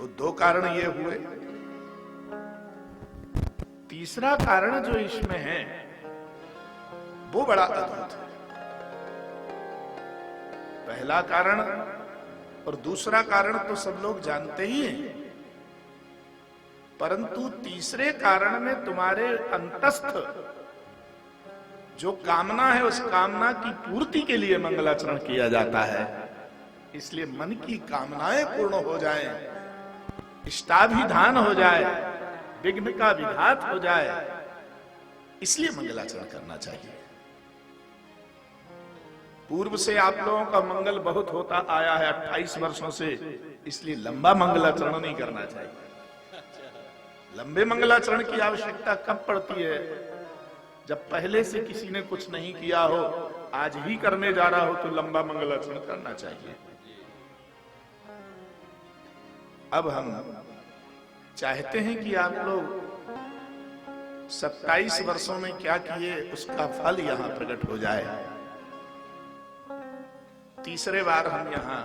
तो दो कारण ये हुए। तीसरा कारण जो इसमें है वो बड़ा अद्भुत है। पहला कारण और दूसरा कारण तो सब लोग जानते ही हैं, परंतु तीसरे कारण में तुम्हारे अंतस्थ जो कामना है उस कामना की पूर्ति के लिए मंगलाचरण किया जाता है। इसलिए मन की कामनाएं पूर्ण हो जाएं, इष्टाभिधान हो जाए, विघ्न का विघात हो जाए, इसलिए मंगलाचरण करना चाहिए। पूर्व से आप लोगों का मंगल बहुत होता आया है 28 वर्षों से, इसलिए लंबा मंगलाचरण नहीं करना चाहिए। लंबे मंगलाचरण की आवश्यकता कब पड़ती है? जब पहले से किसी ने कुछ नहीं किया हो, आज ही करने जा रहा हो तो लंबा मंगलाचरण करना चाहिए। अब हम चाहते हैं कि आप लोग 27 वर्षों में क्या किए उसका फल यहां प्रकट हो जाए। तीसरे बार हम यहां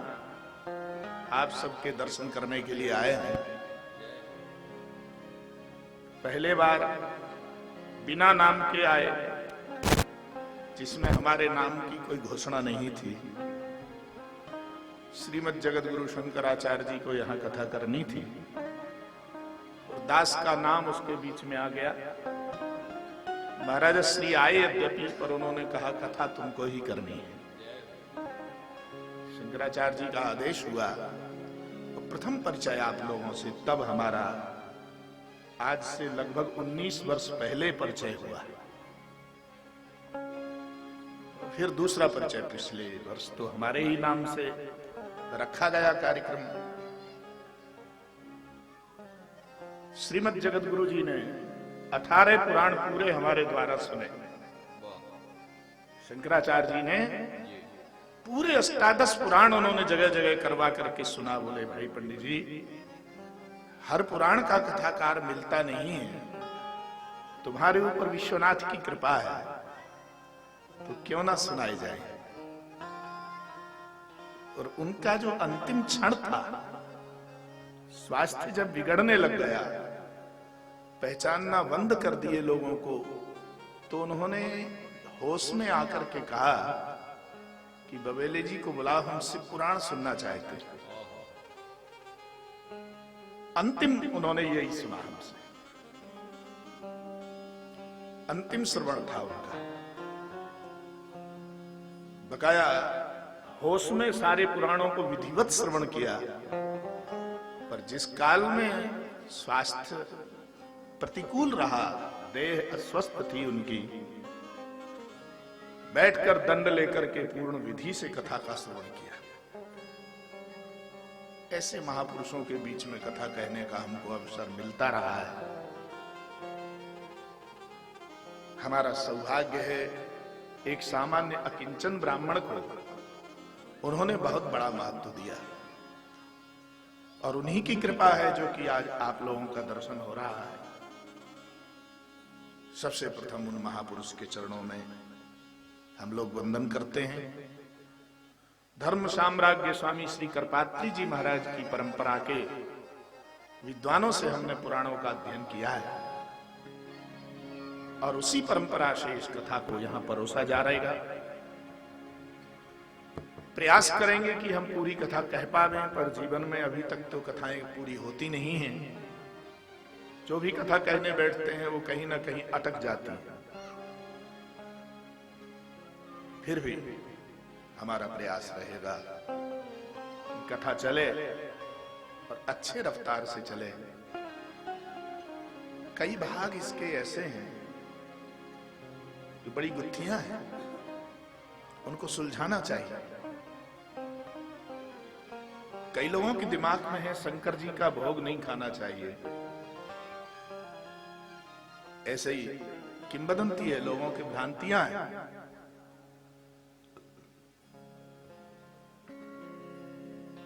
आप सबके दर्शन करने के लिए आए हैं। पहले बार बिना नाम के आए, जिसमें हमारे नाम की कोई घोषणा नहीं थी। श्रीमद् जगत गुरु शंकराचार्य जी को यहां कथा करनी थी और दास का नाम उसके बीच में आ गया। महाराज श्री आए यद्यपि, पर उन्होंने कहा कथा तुमको ही करनी है। शंकराचार्य जी का आदेश हुआ और प्रथम परिचय आप लोगों से तब हमारा आज से लगभग 19 वर्ष पहले परिचय हुआ। फिर दूसरा परिचय पिछले वर्ष तो हमारे ही नाम से रखा गया कार्यक्रम। श्रीमद् जगत गुरु जी ने 18 पुराण पूरे हमारे द्वारा सुने। शंकराचार्य जी ने पूरे 18 पुराण उन्होंने जगह जगह करवा करके सुना। बोले भाई पंडित जी, हर पुराण का कथाकार मिलता नहीं है, तुम्हारे ऊपर विश्वनाथ की कृपा है तो क्यों ना सुनाए जाए। और उनका जो अंतिम क्षण था, स्वास्थ्य जब बिगड़ने लग गया, पहचानना बंद कर दिए लोगों को, तो उन्होंने होश में आकर के कहा कि बबेले जी को बुलाओ, हम शिव पुराण सुनना चाहते हैं। अंतिम उन्होंने यही सुना हमसे, अंतिम श्रवण था उनका। बकाया होश में सारे पुराणों को विधिवत श्रवण किया, पर जिस काल में स्वास्थ्य प्रतिकूल रहा, देह अस्वस्थ थी उनकी, बैठकर दंड लेकर के पूर्ण विधि से कथा का श्रवण किया। ऐसे महापुरुषों के बीच में कथा कहने का हमको अवसर मिलता रहा है। हमारा सौभाग्य है, एक सामान्य अकिंचन ब्राह्मण को उन्होंने बहुत बड़ा महत्व दिया, और उन्हीं की कृपा है जो कि आज आप लोगों का दर्शन हो रहा है। सबसे प्रथम उन महापुरुष के चरणों में हम लोग वंदन करते हैं। धर्म साम्राज्य स्वामी श्री करपात्री जी महाराज की परंपरा के विद्वानों से हमने पुराणों का अध्ययन किया है, और उसी परंपरा से इस कथा को यहां परोसा जा रहेगा। प्रयास करेंगे कि हम पूरी कथा कह पावें, पर जीवन में अभी तक तो कथाएं पूरी होती नहीं हैं। जो भी कथा कहने बैठते हैं वो कहीं ना कहीं अटक जाती है। फिर भी हमारा प्रयास रहेगा कि कथा चले और अच्छे रफ्तार से चले। कई भाग इसके ऐसे हैं जो बड़ी गुत्थियां हैं, उनको सुलझाना चाहिए। कई लोगों के दिमाग में है शंकर जी का भोग नहीं खाना चाहिए, ऐसे ही किंवदंती है, लोगों की भ्रांतियां हैं।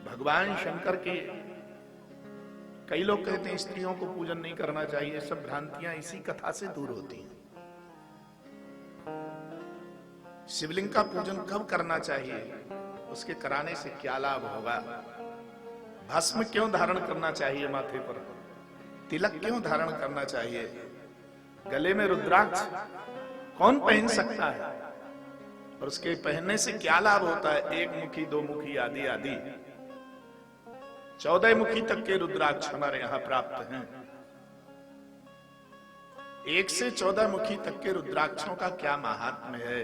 भगवान शंकर के कई लोग कहते हैं स्त्रियों को पूजन नहीं करना चाहिए। सब भ्रांतियां इसी कथा से दूर होती हैं। शिवलिंग का पूजन कब करना चाहिए, उसके कराने से क्या लाभ होगा, भस्म क्यों धारण करना चाहिए माथे पर, तिलक क्यों धारण करना चाहिए, गले में रुद्राक्ष कौन पहन सकता है, और उसके पहनने से क्या लाभ होता है, एक मुखी, दो मुखी आदि आदि 14 मुखी तक के रुद्राक्ष हमारे यहां प्राप्त हैं। 1 से 14 मुखी तक के रुद्राक्षों का क्या महात्म्य है,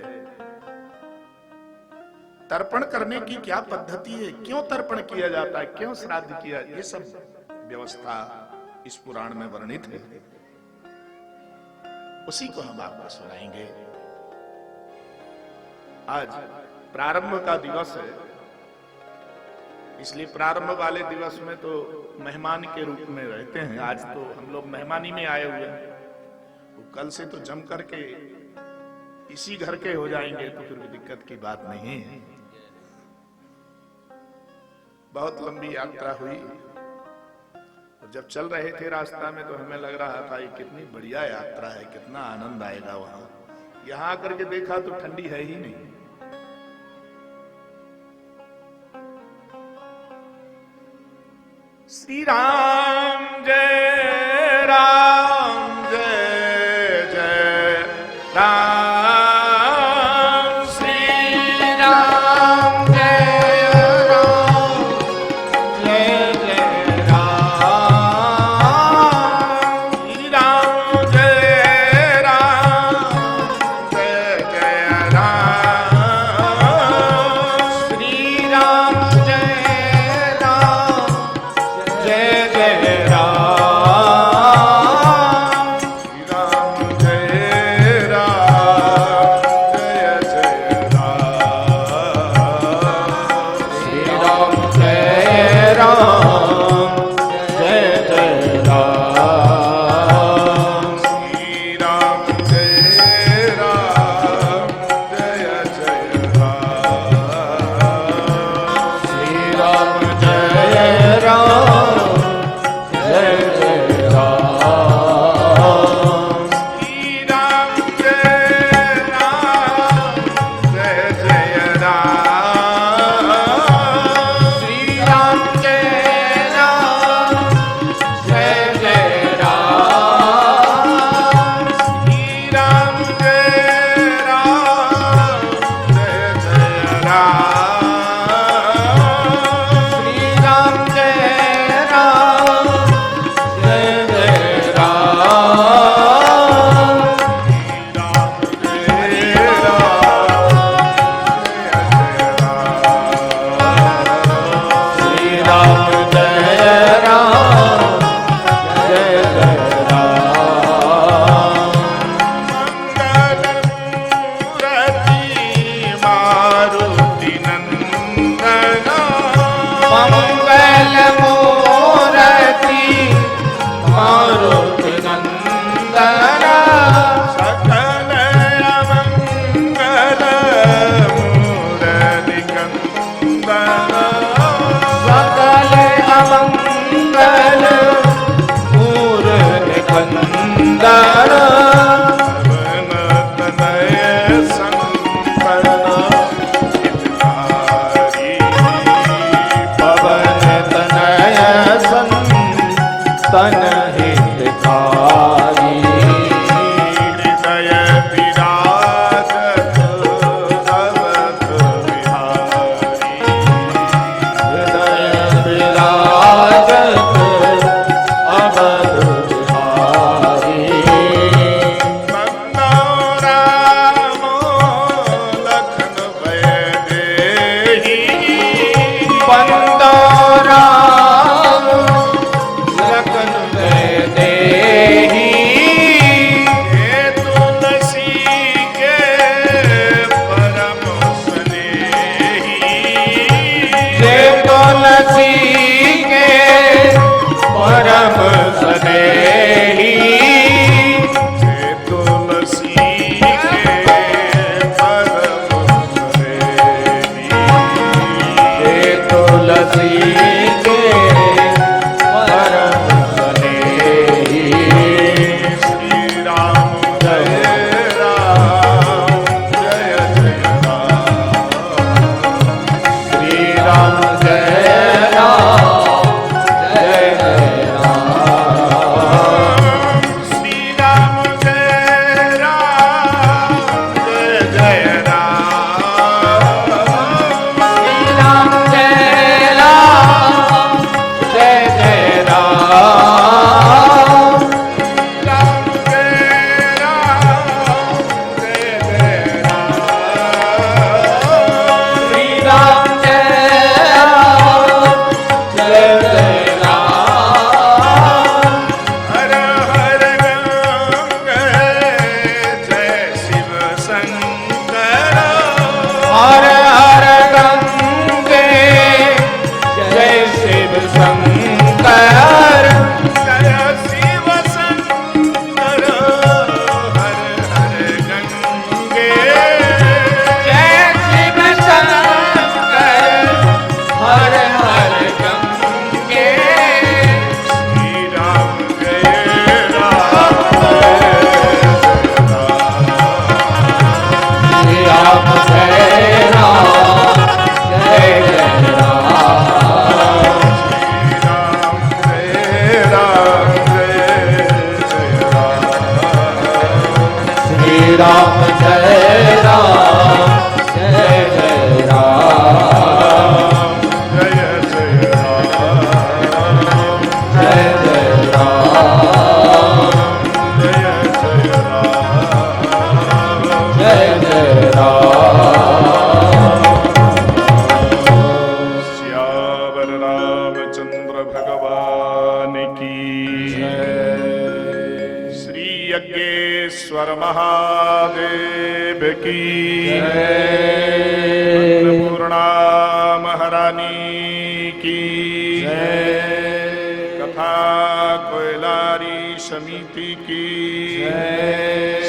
तर्पण करने की क्या पद्धति है, क्यों तर्पण किया जाता है, क्यों श्राद्ध किया, ये सब व्यवस्था इस पुराण में वर्णित है। उसी को हम आपको सुनाएंगे। आज प्रारंभ का दिवस है, इसलिए प्रारंभ वाले दिवस में तो मेहमान के रूप में रहते हैं। आज तो हम लोग मेहमानी में आए हुए हैं, कल से तो जम करके इसी घर के हो जाएंगे, तो फिर दिक्कत की बात नहीं है। बहुत लंबी यात्रा हुई, और जब चल रहे थे रास्ता में तो हमें लग रहा था ये कितनी बढ़िया यात्रा है, कितना आनंद आएगा वहां। यहां आकर के देखा तो ठंडी है ही नहीं। श्री राम जय राम, जय जय राम, श्री राम जय राम, जय जय राम, श्री राम जय राम, जय जय राम, श्री राम जय राम, जय जय राम, श्री राम जय राम, जय जय राम, श्री राम जय राम, जय जय राम, श्री राम जय राम, जय जय राम, श्री राम जय राम, जय जय राम, श्री राम जय राम, जय जय राम, श्री राम जय राम, जय जय राम, श्री राम जय राम, जय जय राम, श्री राम जय राम, जय जय राम, श्री राम जय राम, जय जय राम, मंगल मूर्ति मारुति नंदन, सकल अमंगल मूर्ति कंदन, सकल अमंगल मूर्ति कंदन, तनय संपन्न हितकारी, पवन तनय संतन हितकारी, हृदय विराजत अवध विहारी, हृदय विराजत अवध विहारी, बंदो रामो लखन वैदेही, बंदो राम लखन वैदेही, हे तुलसी के परम स्नेही, हे तुलसी के परम स्नेही, हे तुलसी के परम स्नेही, हे तुलसी के परम स्नेही, श्री राम जय राम, जय जय राम, श्री राम जय राम, शंकर जय शिव शंकर हर हर गंगे जय शिव शंकर हर हर गंगे श्री राम जय राम श्री राम जय राम जय जय राम श्री राम जय राम जय जय राम श्री राम जय राम श्यावर रामचंद्र भगवान की श्री यज्ञेश्वर महादेव की अन्नपूर्णा महारानी की कथा कोयलारी समिति की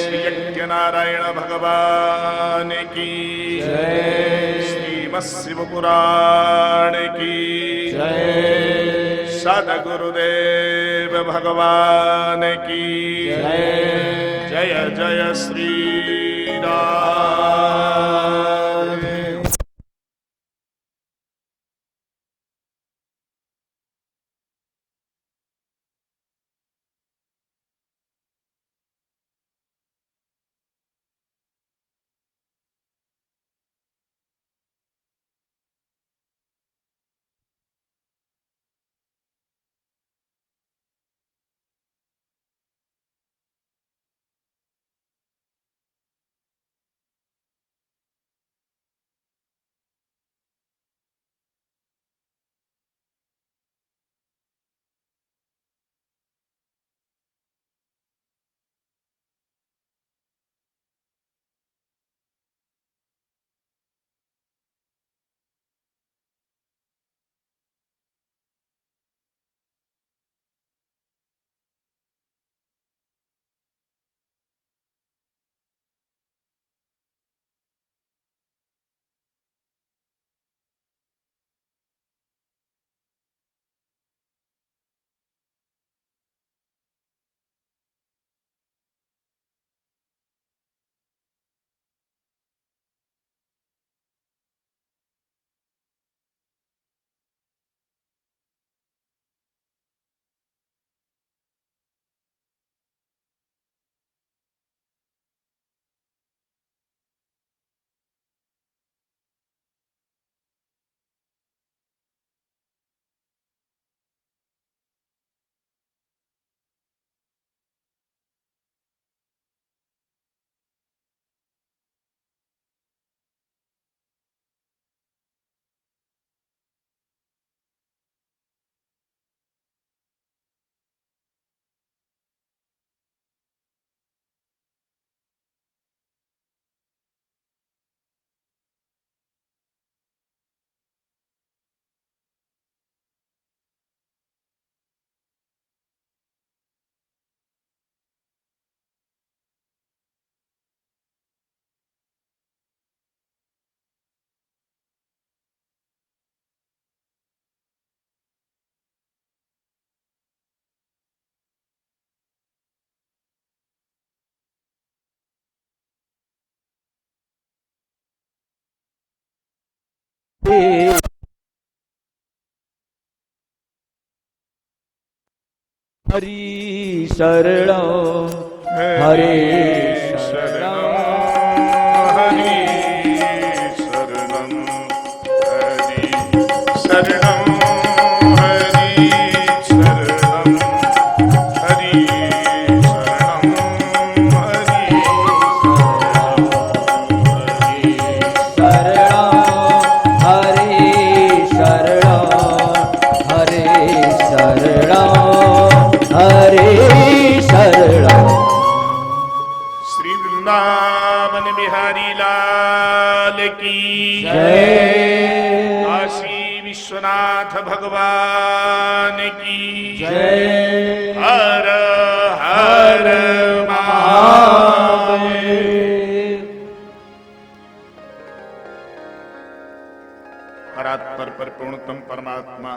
श्री यज्ञ नारायण भगवान की श्रीमत् शिव पुराण की सद्गुरुदेव भगवान की जय जय श्री राम। हरि शरणं हरे शरणं हरि शरणं हरि शरणं हरि शरणं हरि शरणं हरि हरे शरणं श्री वृंदावन बिहारी लाल की जय काशी विश्व विश्वनाथ भगवान की जय। हर हर महादेव। परात्पर परिपूर्णतम परमात्मा,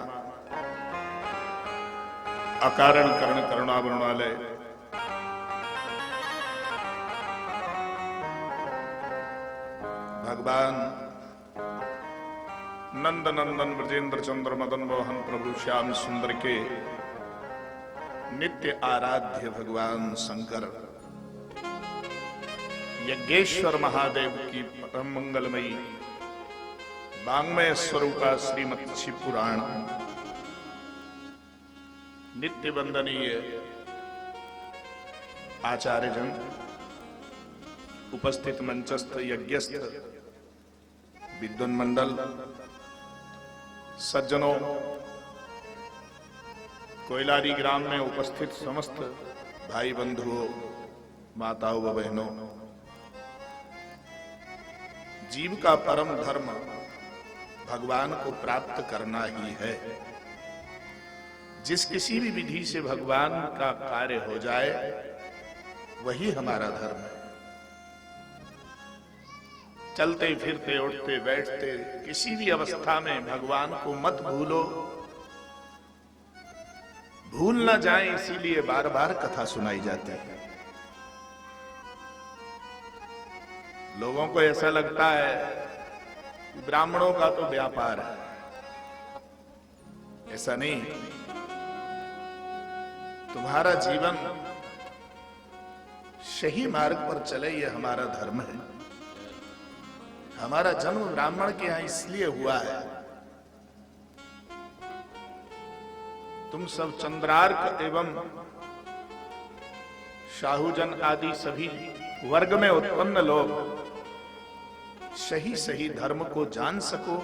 अकारण करण करुणा वरुणालय, भगवान नंद नंदन ब्रजेंद्र चंद्र मदन मोहन प्रभु श्याम सुंदर के नित्य आराध्य भगवान शंकर यज्ञेश्वर महादेव की परम मंगलमयी वांग्मय स्वरूपा श्रीमद् शिव पुराण, नित्य वंदनीय आचार्य जन, उपस्थित मंचस्थ यज्ञस्थ विद्वान मंडल, सज्जनों, कोयलारी ग्राम में उपस्थित समस्त भाई बंधुओं, माताओं व बहनों, जीव का परम धर्म भगवान को प्राप्त करना ही है। जिस किसी भी विधि से भगवान का कार्य हो जाए वही हमारा धर्म है। चलते फिरते उठते बैठते किसी भी अवस्था में भगवान को मत भूलो, भूल ना जाए, इसीलिए बार बार कथा सुनाई जाती है। लोगों को ऐसा लगता है कि ब्राह्मणों का तो व्यापार है, ऐसा नहीं। तुम्हारा जीवन सही मार्ग पर चले ये हमारा धर्म है। हमारा जन्म ब्राह्मण के यहां इसलिए हुआ है, तुम सब चंद्रार्क एवं शाहुजन आदि सभी वर्ग में उत्पन्न लोग सही सही धर्म को जान सको,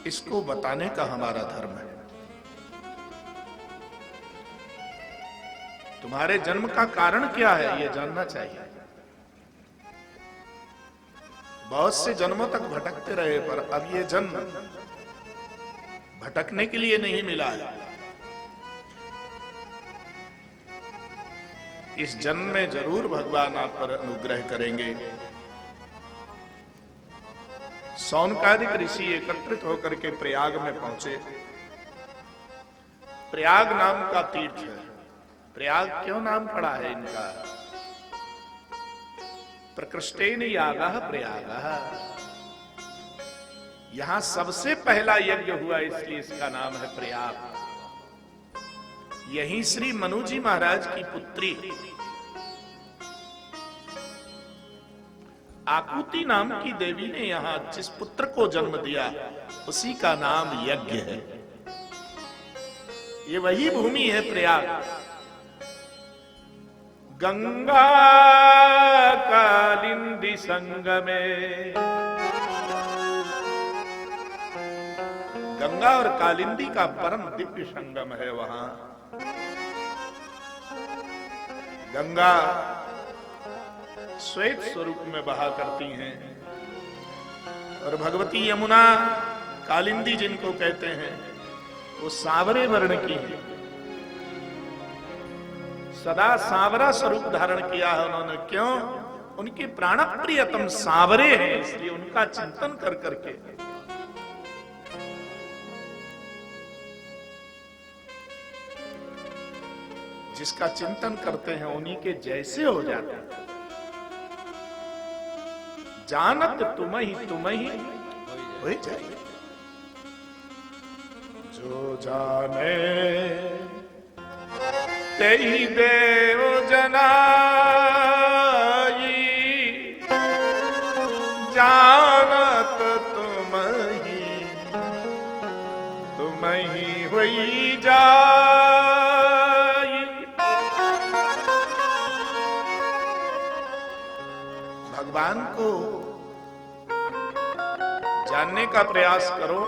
इसको बताने का हमारा धर्म है। तुम्हारे जन्म का कारण क्या है ये जानना चाहिए। बहुत से जन्मों तक भटकते रहे, पर अब ये जन्म भटकने के लिए नहीं मिला है। इस जन्म में जरूर भगवान आप पर अनुग्रह करेंगे। सौनकादिक ऋषि एकत्रित होकर के प्रयाग में पहुंचे। प्रयाग नाम का तीर्थ है। प्रयाग क्यों नाम पड़ा है इनका? प्रकृष्टेन यागः प्रयागः, यहां सबसे पहला यज्ञ हुआ इसलिए इसका नाम है प्रयाग। यहीं श्री मनु जी महाराज की पुत्री आकुति नाम की देवी ने यहां जिस पुत्र को जन्म दिया उसी का नाम यज्ञ है। ये वही भूमि है प्रयाग। गंगा कालिंदी संगमे, गंगा और कालिंदी का परम दिव्य संगम है। वहां गंगा श्वेत स्वरूप में बहा करती हैं और भगवती यमुना, कालिंदी जिनको कहते हैं, वो सांवरे वर्ण की है। सदा सांवरा स्वरूप धारण किया है उन्होंने। क्यों? उनके प्राण प्रियतम सांवरे हैं, इसलिए उनका चिंतन कर करके जिसका चिंतन करते हैं उन्हीं के जैसे हो जाते हैं। जानत तुम ही हो जाए। जो जाने तेहि देव जनाई, जानत तुम ही होई जाई। भगवान को जानने का प्रयास करो,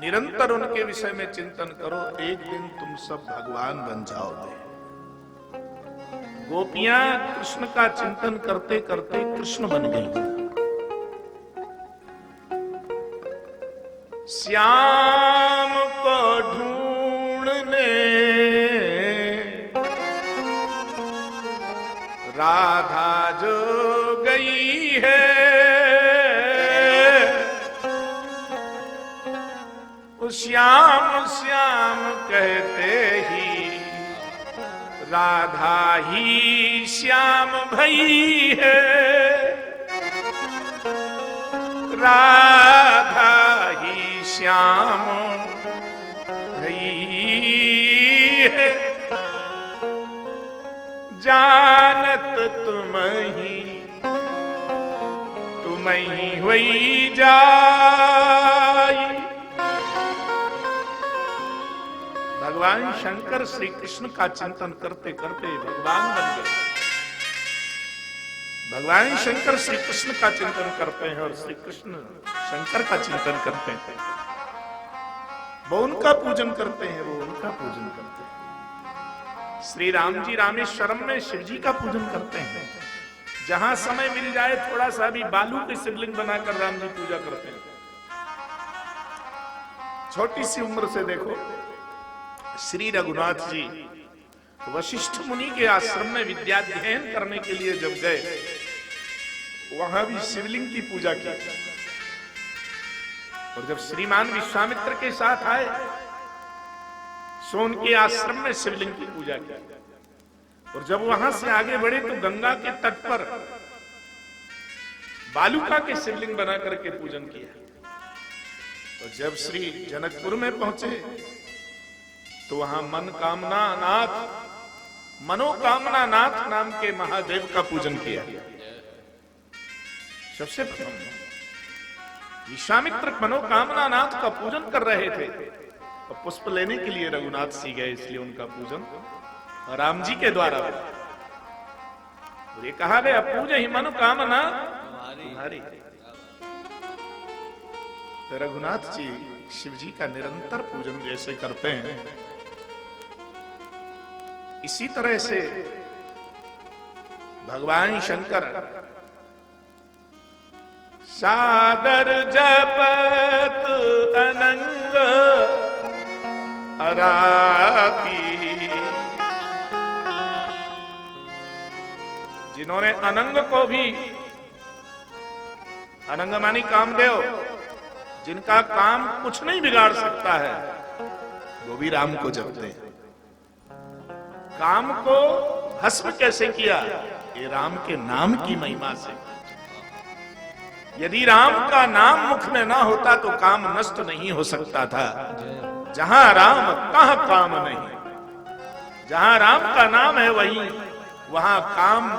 निरंतर उनके विषय में चिंतन करो, एक दिन तुम सब भगवान बन जाओगे। गोपियां कृष्ण का चिंतन करते करते कृष्ण बन गई। श्याम को ढूंढने राधा जो गई है, उस श्याम श्याम कहते ही राधा ही श्याम भई है, राधा ही श्याम भई है, जानत तुम ही हुई जाई। भगवान शंकर श्री कृष्ण का चिंतन करते करते भगवान बन गए। भगवान शंकर श्री कृष्ण का चिंतन करते हैं और श्री कृष्ण शंकर का चिंतन करते हैं। वो उनका पूजन करते हैं, वो उनका पूजन करते हैं। श्री राम जी रामेश्वरम में शिव जी का पूजन करते हैं। जहां समय मिल जाए थोड़ा सा भी बालू के शिवलिंग बनाकर राम जी पूजा करते हैं। छोटी सी उम्र से देखो, श्री रघुनाथ जी वशिष्ठ मुनि के आश्रम में विद्याध्ययन करने के लिए जब गए, वहां भी शिवलिंग की पूजा की। और जब श्रीमान विश्वामित्र के साथ आए, सो उनके आश्रम में शिवलिंग की पूजा की। और जब वहां से आगे बढ़े तो गंगा के तट पर बालूका के शिवलिंग बना करके पूजन किया। और जब श्री जनकपुर में पहुंचे तो वहां मनोकामना नाथ नाम के महादेव का पूजन किया। सबसे प्रथम विश्वामित्र मनोकामना नाथ का पूजन कर रहे थे और पुष्प लेने के लिए रघुनाथ जी गए, इसलिए उनका पूजन राम जी के द्वारा। ये कहा गया पूज ही मनोकामना तुम्हारी। तो रघुनाथ जी शिव जी का निरंतर पूजन जैसे करते हैं, इसी तरह से भगवान शंकर सादर जपत अनंग अरापी। जिन्होंने अनंग को भी, अनंग मानी कामदेव, जिनका काम कुछ नहीं बिगाड़ सकता है, वो भी राम को जपते हैं। काम को भस्म कैसे किया? ये राम के नाम की महिमा से। यदि राम का नाम मुख में ना होता तो काम नष्ट नहीं हो सकता था। जहां राम कहां काम नहीं। जहां राम का नाम है वहां काम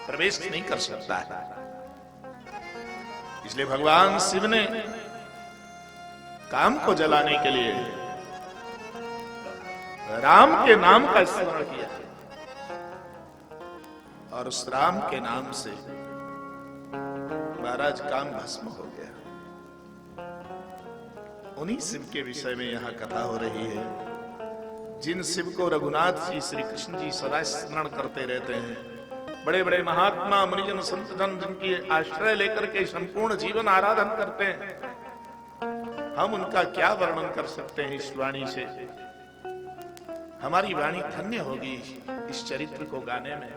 प्रवेश नहीं कर सकता है। इसलिए भगवान शिव ने काम को जलाने के लिए राम के नाम का स्मरण किया और उस राम के नाम से महाराज काम भस्म हो गया। उन्हीं शिव के विषय में यहां कथा हो रही है, जिन शिव को रघुनाथ जी श्री कृष्ण जी सदा स्मरण करते रहते हैं। बड़े बड़े महात्मा मुनिजन संत जन जिनकी आश्रय लेकर के संपूर्ण जीवन आराधन करते हैं। हम उनका क्या वर्णन कर सकते हैं इस वाणी से। हमारी वाणी धन्य होगी इस चरित्र को गाने में।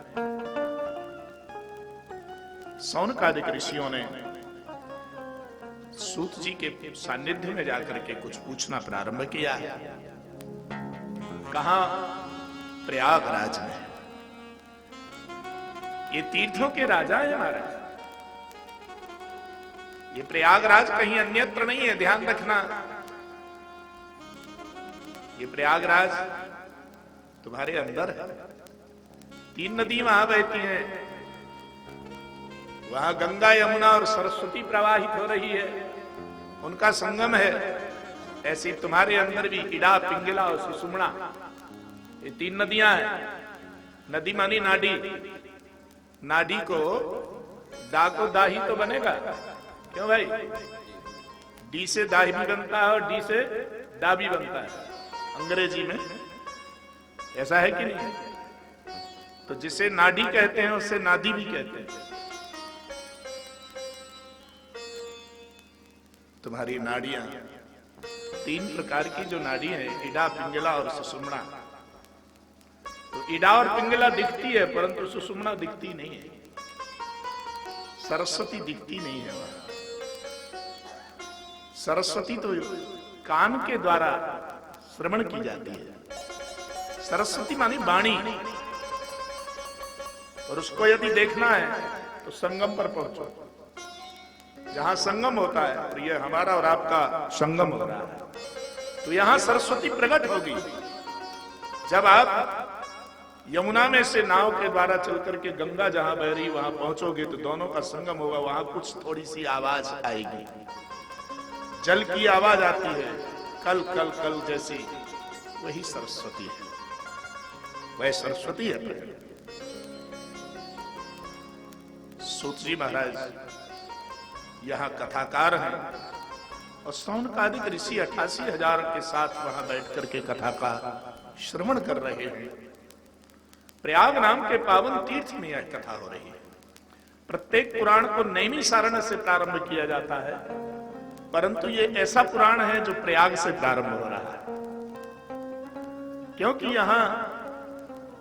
सौनकादिक ऋषियों ने सूत जी के सानिध्य में जाकर के कुछ पूछना प्रारंभ किया। कहा? प्रयागराज में। ये तीर्थों के राजा है महाराज। ये प्रयागराज कहीं अन्यत्र नहीं है, ध्यान रखना। ये प्रयागराज तुम्हारे अंदर है। 3 नदी वहां बहती हैं, वहां गंगा यमुना और सरस्वती प्रवाहित हो रही है, उनका संगम है। ऐसी तुम्हारे अंदर भी इडा, पिंगला और सुषुम्ना, ये 3 नदियां हैं। नदी मानी नाडी। नाडी को दा को दाही तो बनेगा, क्यों भाई? डी से दाही भी बनता है और डी से दा भी बनता है अंग्रेजी में, ऐसा है कि नहीं? तो जिसे नाडी कहते हैं उससे नादी भी कहते हैं। तुम्हारी नाड़ियां तीन प्रकार की जो नाड़ी है, इडा, पिंगला और सुषुम्ना। तो इडा और पिंगला दिखती है परंतु सुषुम्ना दिखती नहीं है, सरस्वती दिखती नहीं है वहां। सरस्वती तो कान के द्वारा श्रवण की जाती है। सरस्वती मानी वाणी, और उसको यदि देखना है तो संगम पर पहुंचो, जहां संगम होता है, और ये हमारा और आपका संगम हो रहा है, तो यहां सरस्वती प्रकट होगी। जब आप यमुना में से नाव के द्वारा चल करके गंगा जहां बह रही वहां पहुंचोगे तो दोनों का संगम होगा। वहां कुछ थोड़ी सी आवाज आएगी, जल की आवाज आती है, कल कल कल जैसी, वही सरस्वती है, वह सरस्वती है। सूत जी महाराज यहां कथाकार हैं और सौनकादिक ऋषि 88,000 के साथ वहां बैठ करके कथा का श्रवण कर रहे हैं। प्रयाग नाम के पावन तीर्थ में यह कथा हो रही है। प्रत्येक पुराण को नैमिषारण्य से प्रारंभ किया जाता है, परंतु ये ऐसा पुराण है जो प्रयाग से प्रारंभ हो रहा है, क्योंकि यहां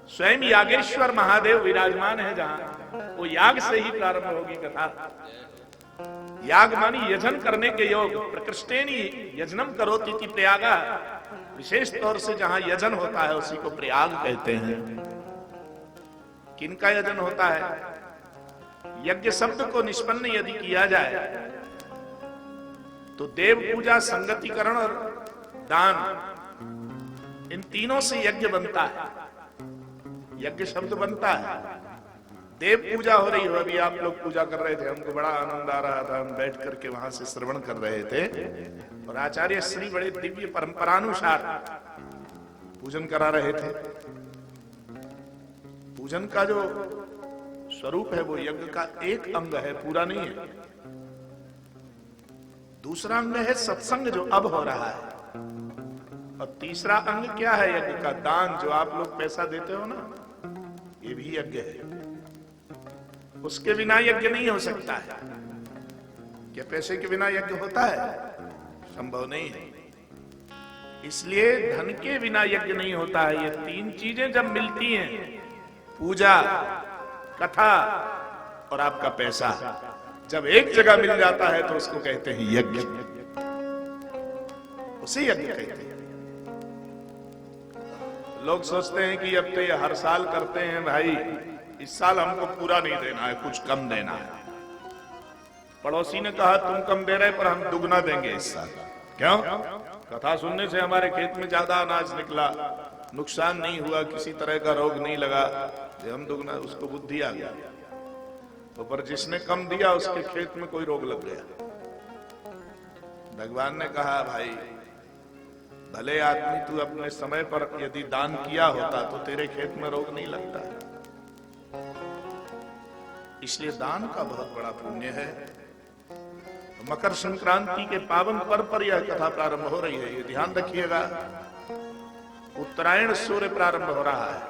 स्वयं यागेश्वर महादेव विराजमान है। जहां वो याग से ही प्रारंभ होगी कथा। याग मानी यजन करने के योग, प्रकृष्टेनी यजनम करोति इति प्रयागा। विशेष तौर से जहां यजन होता है उसी को प्रयाग कहते हैं। किनका यजन होता है? यज्ञ शब्द को निष्पन्न यदि किया जाए तो देव पूजा, संगतिकरण और दान, इन तीनों से यज्ञ बनता है, यज्ञ शब्द बनता है। देव पूजा हो रही हो, अभी आप लोग पूजा कर रहे थे, हमको बड़ा आनंद आ रहा था, हम बैठ करके वहां से श्रवण कर रहे थे और आचार्य श्री बड़े दिव्य परंपरानुसार पूजन करा रहे थे। पूजन का जो स्वरूप है वो यज्ञ का एक अंग है, पूरा नहीं है। दूसरा अंग है सत्संग जो अब हो रहा है, और तीसरा अंग क्या है यज्ञ का? दान, जो आप लोग पैसा देते हो ना, ये भी यज्ञ है। उसके बिना यज्ञ नहीं हो सकता है। क्या पैसे के बिना यज्ञ होता है? संभव नहीं है। इसलिए धन के बिना यज्ञ नहीं होता है। ये तीन चीजें जब मिलती हैं, पूजा, कथा और आपका पैसा, जब एक जगह मिल जाता है तो उसको कहते हैं यज्ञ, उसे यज्ञ कहते हैं। लोग सोचते हैं कि अब तो ये हर साल करते हैं, भाई इस साल हमको पूरा नहीं देना है, कुछ कम देना है। पड़ोसी ने कहा तुम कम दे रहे पर हम दुगना देंगे इस साल। क्यों? कथा सुनने से हमारे खेत में ज्यादा अनाज निकला, नुकसान नहीं हुआ, किसी तरह का रोग नहीं लगा, हम दुगना, उसको बुद्धि आ गया। तो पर जिसने कम दिया उसके खेत में कोई रोग लग गया। भगवान ने कहा भाई भले आदमी, तू अपने समय पर यदि दान किया होता तो तेरे खेत में रोग नहीं लगता। इसलिए दान का बहुत बड़ा पुण्य है। मकर संक्रांति के पावन पर्व पर यह कथा प्रारंभ हो रही है, ये ध्यान रखिएगा। उत्तरायण सूर्य प्रारंभ हो रहा है,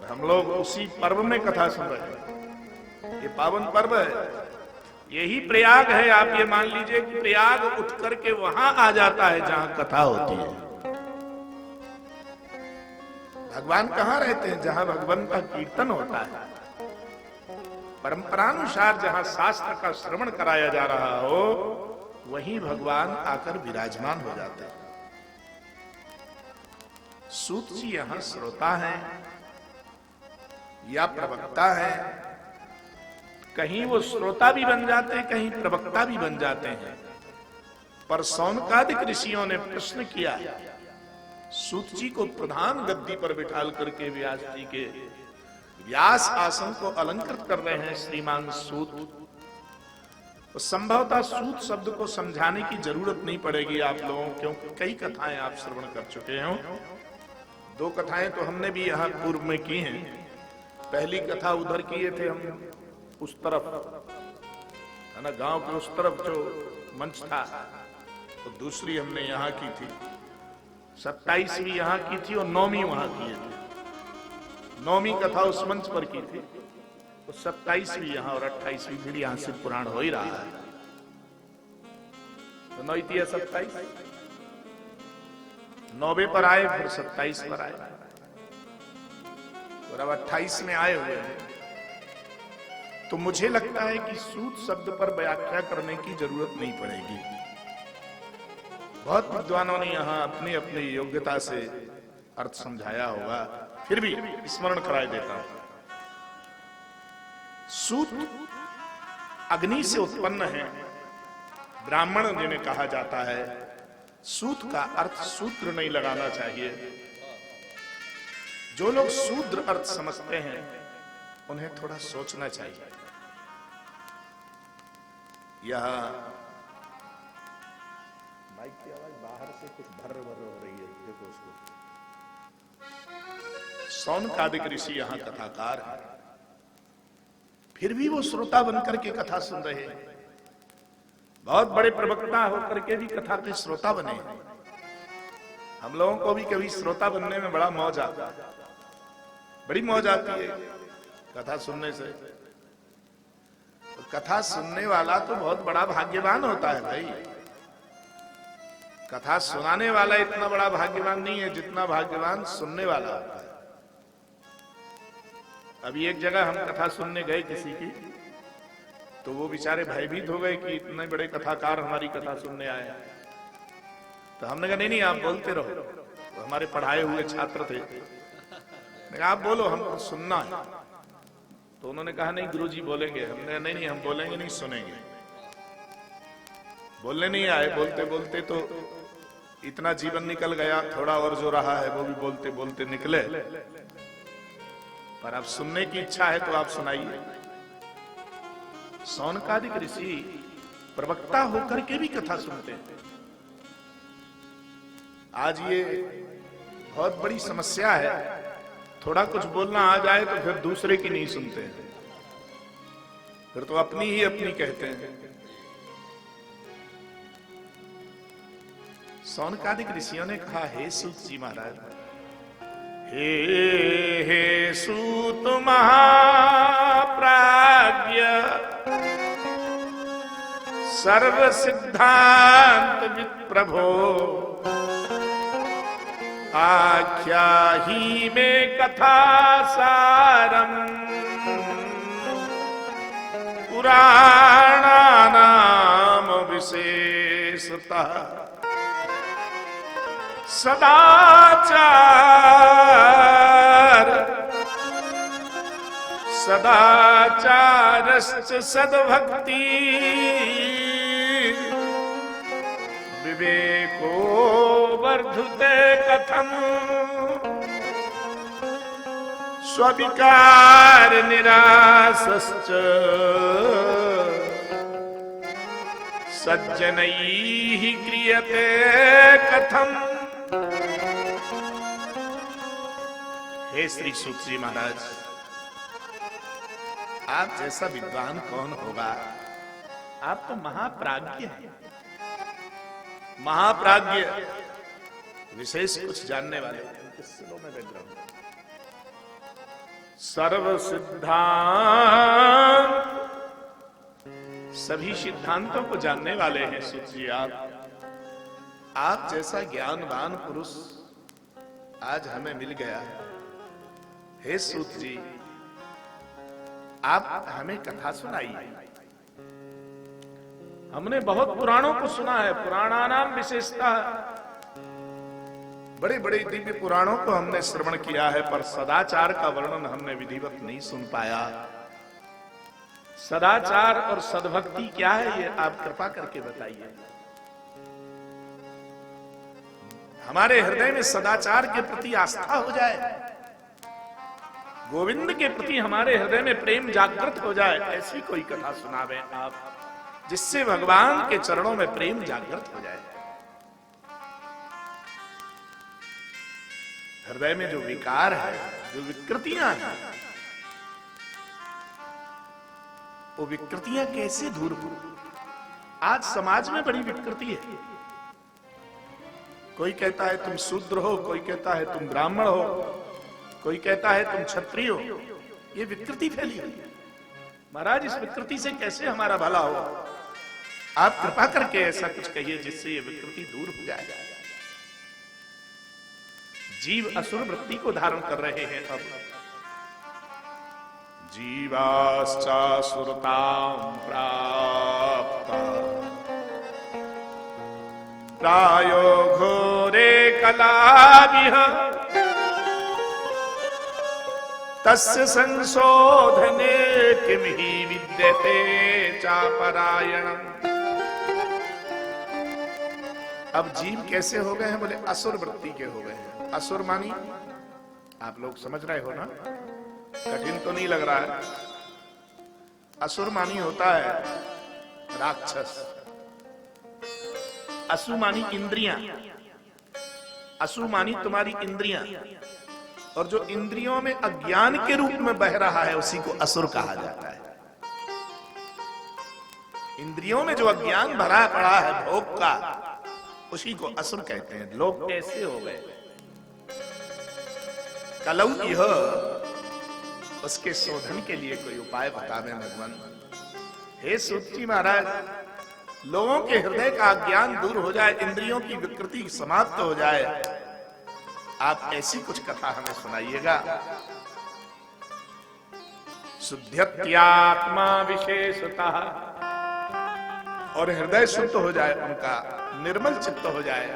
हम लोग उसी पर्व में कथा सुन रहे हैं। ये पावन पर्व है, यही प्रयाग है। आप ये मान लीजिए कि प्रयाग उठ करके वहां आ जाता है जहां कथा होती है। भगवान कहां रहते हैं? जहां भगवान का कीर्तन होता है। परंपरानुसार जहां शास्त्र का श्रवण कराया जा रहा हो, वहीं भगवान आकर विराजमान हो जाते हैं। सूत जी यहां श्रोता हैं या प्रवक्ता है। कहीं वो श्रोता भी बन जाते हैं, कहीं प्रवक्ता भी बन जाते हैं। पर सौनकादिक ऋषियों ने प्रश्न किया, सूत जी को प्रधान गद्दी पर बिठाल करके व्यास जी के व्यास आसन को अलंकृत कर रहे हैं श्रीमान सूत। तो संभवतः सूत शब्द को समझाने की जरूरत नहीं पड़ेगी आप लोगों, क्योंकि कई कथाएं आप श्रवण कर चुके हो। दो कथाएं तो हमने भी यहाँ पूर्व में की हैं। पहली कथा उधर किए थे हम, उस तरफ है ना, गांव के उस तरफ जो मंच था, तो दूसरी हमने यहाँ की थी। 27वीं यहाँ की थी और 9वीं वहां किए थे। 9वीं कथा उस मंच पर की थी, तो 27वीं यहाँ और 28वीं फिर यहाँ से पुराण हो ही रहा है। तो 9 तिया 27, 9वें पर आए, फिर 27 पर आए, और अब 28 में आए हुए हैं। तो मुझे लगता है कि सूत शब्द पर व्याख्या करने की जरूरत नहीं पड़ेगी। बहुत विद्वानों ने यहां अपनी अपनी योग्यता से अर्थ समझाया होगा, फिर भी स्मरण कराए देता हूं। सूत अग्नि से उत्पन्न है, ब्राह्मण जिन्हें कहा जाता है। सूत का अर्थ सूत्र नहीं लगाना चाहिए। जो लोग शूद्र अर्थ समझते हैं उन्हें थोड़ा सोचना चाहिए। यह माइक की आवाज बाहर से कुछ भर हो रही है, देखो उसको। सौनकादिक ऋषि यहां कथाकार है, फिर भी वो श्रोता बनकर के कथा सुन रहे हैं। बहुत बड़े प्रवक्ता होकर के भी कथा के श्रोता बने। हम लोगों को भी कभी श्रोता बनने में बड़ा मौज आता है, बड़ी मौज आती है कथा सुनने से। तो कथा सुनने वाला तो बहुत बड़ा भाग्यवान होता है भाई। कथा सुनाने वाला इतना बड़ा भाग्यवान नहीं है जितना भाग्यवान सुनने वाला होता है। अभी एक जगह हम कथा सुनने गए किसी की, तो वो बेचारे भयभीत हो गए कि इतने बड़े कथाकार हमारी कथा सुनने आए। तो हमने कहा नहीं आप बोलते रहो। वो हमारे पढ़ाए हुए छात्र थे, आप बोलो, हमको सुनना है। तो उन्होंने कहा नहीं गुरुजी बोलेंगे। हमने नहीं हम बोलेंगे नहीं, सुनेंगे। बोलने नहीं आए, बोलते बोलते तो इतना जीवन निकल गया, थोड़ा और जो रहा है वो भी बोलते बोलते निकले। पर अब सुनने की इच्छा है तो आप सुनाइए। सौनकादिक ऋषि प्रवक्ता होकर के भी कथा सुनते हैं। आज ये बहुत बड़ी समस्या है, थोड़ा कुछ बोलना आ जाए तो फिर दूसरे की नहीं सुनते हैं, फिर तो अपनी ही अपनी कहते हैं। सौनकादिक ऋषियों ने कहा, हे सूत जी महाराज, हे सूत महाप्राज्ञ, सर्व सिद्धांत विप्रभो, आख्या ही में कथा सारम, पुराणानाम विशेषतः सदाचार, सदाचारश्च सद्भक्ति, विवेको वर्धुते कथम, स्विकार निरासश्च सज्जनैः क्रियते कथम। हे श्री सूत जी महाराज, आप जैसा विद्वान कौन होगा? आप तो महाप्राज्ञ हैं, महाप्राज्ञ, विशेष कुछ जानने वाले। सर्व सिद्धांत, सभी सिद्धांतों को जानने वाले हैं सूत जी आप जैसा ज्ञानवान पुरुष आज हमें मिल गया। हे सूत जी, आप हमें कथा सुनाइए। हमने बहुत पुराणों को सुना है, पुराणानाम विशेषता, बड़े बड़े दिव्य पुराणों को हमने श्रवण किया है, पर सदाचार का वर्णन हमने विधिवत नहीं सुन पाया। सदाचार और सद्भक्ति क्या है, ये आप कृपा करके बताइए। हमारे हृदय में सदाचार के प्रति आस्था हो जाए, गोविंद के प्रति हमारे हृदय में प्रेम जागृत हो जाए, ऐसी कोई कथा सुनावे आप, जिससे भगवान के चरणों में प्रेम जागृत हो जाए। हृदय में जो विकार है, जो विकृतियां हैं, वो विकृतियां कैसे दूर हो? आज समाज में बड़ी विकृति है। कोई कहता है तुम शूद्र हो, कोई कहता है तुम ब्राह्मण हो, कोई कहता है तुम क्षत्रिय हो। ये विकृति फैली है। महाराज, इस विकृति से कैसे हमारा भला हो? आप कृपा करके ऐसा कुछ कहिए जिससे ये विकृति दूर हो जाए। जीव असुर वृत्ति को धारण कर रहे हैं। अब जीवाश्चासुरतां प्राप्ता प्रायो घोरे कलाविह तस्य संशोधने किम ही विद्यते चापरायणम्। अब जीव कैसे हो गए हैं? बोले असुर वृत्ति के हो गए हैं। असुर मानी आप लोग समझ रहे हो ना, कठिन तो नहीं लग रहा है। असुर मानी होता है राक्षस। असु मानी इंद्रियां, असु मानी तुम्हारी इंद्रियां, और जो इंद्रियों में अज्ञान के रूप में बह रहा है उसी को असुर कहा जाता है। इंद्रियों में जो अज्ञान भरा पड़ा है भोग का, उसी को असुर कहते हैं। लोग कैसे हो गए? कलौ यह, उसके शोधन के लिए कोई उपाय बतावे भगवान। हे सूत जी महाराज, लोगों के हृदय का अज्ञान दूर हो जाए, इंद्रियों की विकृति समाप्त हो जाए, आप ऐसी कुछ कथा हमें सुनाइएगा। शुद्ध्यत्यात्मा विशेषतः, और हृदय शुद्ध हो जाए उनका, निर्मल चित्त हो जाए।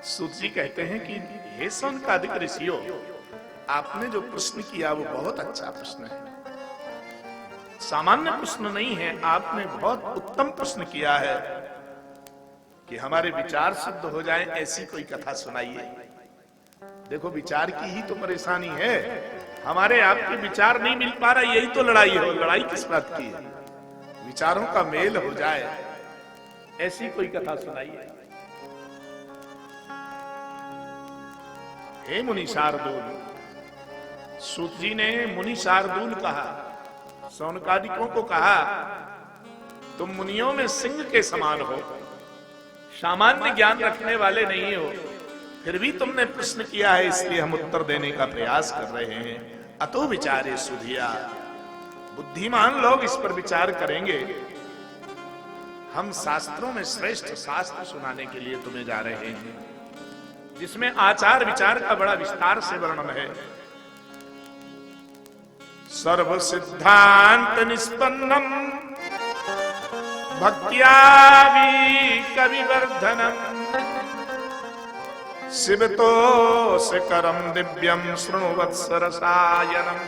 सूत जी कहते हैं कि हे सौनकादिक ऋषियों, आपने जो प्रश्न किया वो बहुत अच्छा प्रश्न है, सामान्य प्रश्न नहीं है। आपने बहुत उत्तम प्रश्न किया है कि हमारे विचार शुद्ध हो जाएं, ऐसी कोई कथा सुनाइए। देखो विचार की ही तो परेशानी है, हमारे आपके विचार नहीं मिल पा रहा, यही तो लड़ाई हो। लड़ाई किस बात की है? विचारों का मेल हो जाए, ऐसी कोई कथा सुनाइए। हे मुनि शार्दूल, सूत जी ने मुनि शार्दूल कहा, सौनकादिकों को कहा, तुम मुनियों में सिंह के समान हो, सामान्य ज्ञान रखने वाले नहीं हो, फिर भी तुमने प्रश्न किया है, इसलिए हम उत्तर देने का प्रयास कर रहे हैं। अतो विचारे सुधिया, बुद्धिमान लोग इस पर विचार करेंगे। हम शास्त्रों में श्रेष्ठ शास्त्र सुनाने के लिए तुम्हें जा रहे हैं, जिसमें आचार विचार का बड़ा विस्तार से वर्णन है। सर्व सिद्धांत निष्पन्नम भक्त्या कविवर्धनम शिवतोषकरम दिव्यम शृणुवत्सरसायनम।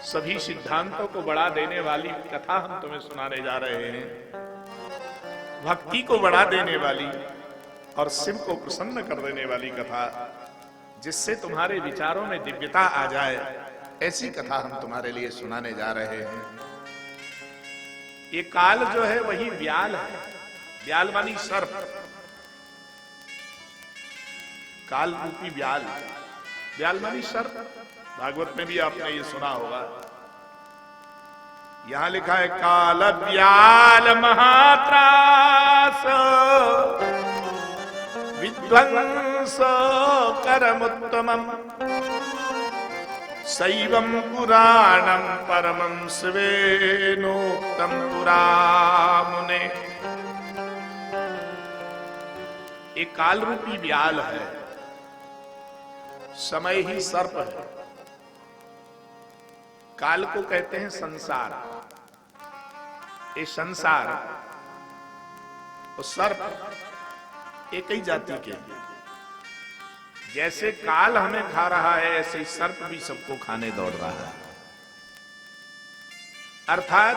सभी सिद्धांतों को बढ़ा देने वाली कथा हम तुम्हें सुनाने जा रहे हैं, भक्ति को बढ़ा देने वाली और शिव को प्रसन्न कर देने वाली कथा, जिससे तुम्हारे विचारों में दिव्यता आ जाए, ऐसी कथा हम तुम्हारे लिए सुनाने जा रहे हैं। ये काल जो है वही व्याल है, व्याल मानी सर्प, काल रूपी व्याल, व्याल मानी सर्प। भागवत में भी आपने ये सुना होगा। यहां लिखा है काल व्याल महात्रास विध्वंस करमुत्तमम शैवम पुराणम परमं शिवेनोक्तम पुरामुने। एक काल रूपी व्याल है, समय ही सर्प है। काल को कहते हैं संसार। ये संसार और सर्प एक ही जाति के। जैसे काल हमें खा रहा है, ऐसे ही सर्प भी सबको खाने दौड़ रहा है। अर्थात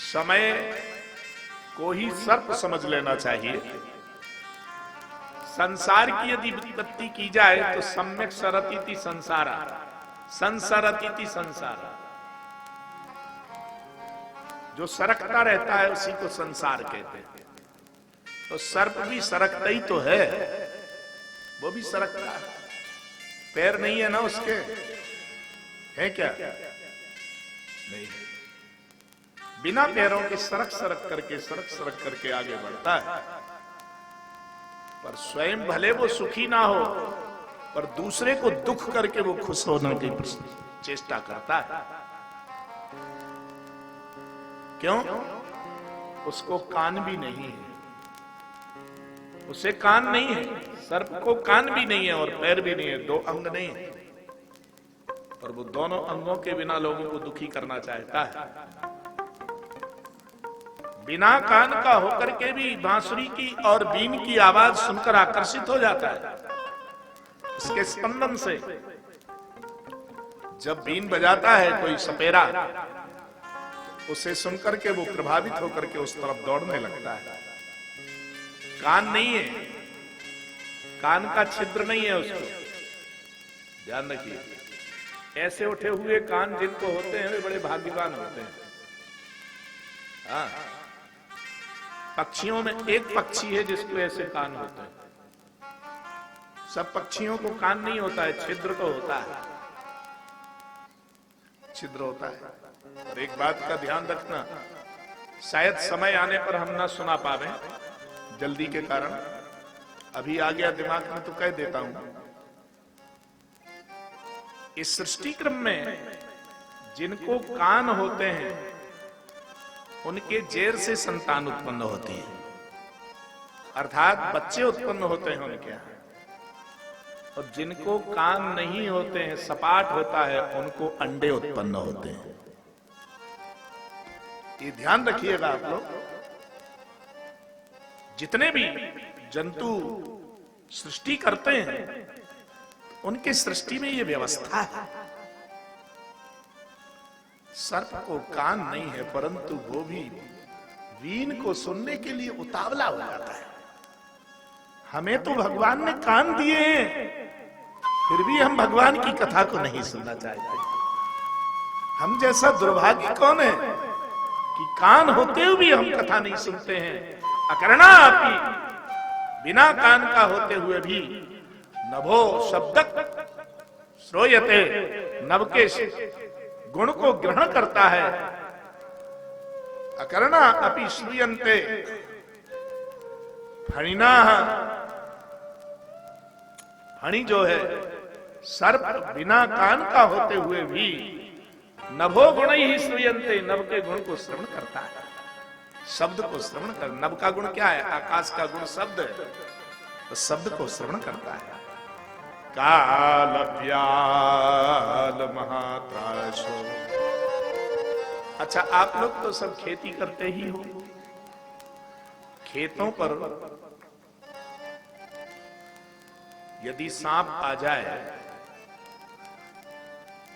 समय को ही सर्प समझ लेना चाहिए। संसार की यदि विपत्ति की जाए तो सम्यक सरतीति संसारा, संसरतीति संसारा। जो सरकता रहता है उसी को संसार कहते हैं। तो सर्प भी सरकता ही तो है, वो भी सरकता है। पैर नहीं है ना उसके, है क्या? नहीं, बिना पैरों के सरक सरक करके आगे बढ़ता है। पर स्वयं भले वो सुखी ना हो, और दूसरे को दुख करके वो खुश होने की चेष्टा करता है। क्यों? उसको कान भी नहीं है, उसे कान नहीं है, सर्प को कान भी नहीं है और पैर भी नहीं है, दो अंग नहीं है, और वो दोनों अंगों के बिना लोगों को दुखी करना चाहता है। बिना कान का होकर के भी बांसुरी की और बीन की आवाज सुनकर आकर्षित हो जाता है इसके स्पंदन से। जब बीन बजाता है कोई सपेरा, उसे सुनकर के वो प्रभावित होकर के उस तरफ दौड़ने लगता है। कान नहीं है, कान का छिद्र नहीं है उसको, ध्यान रखिए। ऐसे उठे हुए कान जिनको होते हैं वे बड़े भाग्यवान होते हैं। हाँ, पक्षियों में एक पक्षी है जिसको ऐसे कान होते हैं, सब पक्षियों को कान नहीं होता है, छिद्र तो होता है, छिद्र होता है। और एक बात का ध्यान रखना, शायद समय आने पर हम ना सुना पावे जल्दी के कारण, अभी आ गया दिमाग में तो कह देता हूं। इस सृष्टि क्रम में जिनको कान होते हैं उनके जेर से संतान उत्पन्न होती है, अर्थात बच्चे उत्पन्न होते हैं उनके यहां। और जिनको कान नहीं होते हैं, सपाट होता है, उनको अंडे उत्पन्न होते हैं। ये ध्यान रखिएगा आप लोग। जितने भी जंतु सृष्टि करते हैं उनके सृष्टि में ये व्यवस्था है। सर्प को कान नहीं है, परंतु वो भी वीण को सुनने के लिए उतावला हो जाता है। हमें तो भगवान ने कान दिए हैं, फिर भी हम भगवान की कथा को नहीं सुनना चाहते। हम जैसा दुर्भाग्य कौन है कि कान होते हुए भी हम कथा नहीं सुनते हैं। अकर्णा अपि, बिना कान का होते हुए भी नभो शब्दक श्रोयते, नभ के गुण को ग्रहण करता है। अकर्णा अपि श्रूयन्ते फणिना, फणि जो है सर्प बिना कान का होते हुए भी नभो गुण ही श्रूयन्ते, नभ के गुण को श्रवण करता है, शब्द को श्रवण कर। नभ का गुण क्या है? आकाश का गुण शब्द है, तो शब्द को श्रवण करता है। काल व्याल महात्राशो। अच्छा, आप लोग तो सब खेती करते ही हो। खेतों पर यदि सांप आ जाए,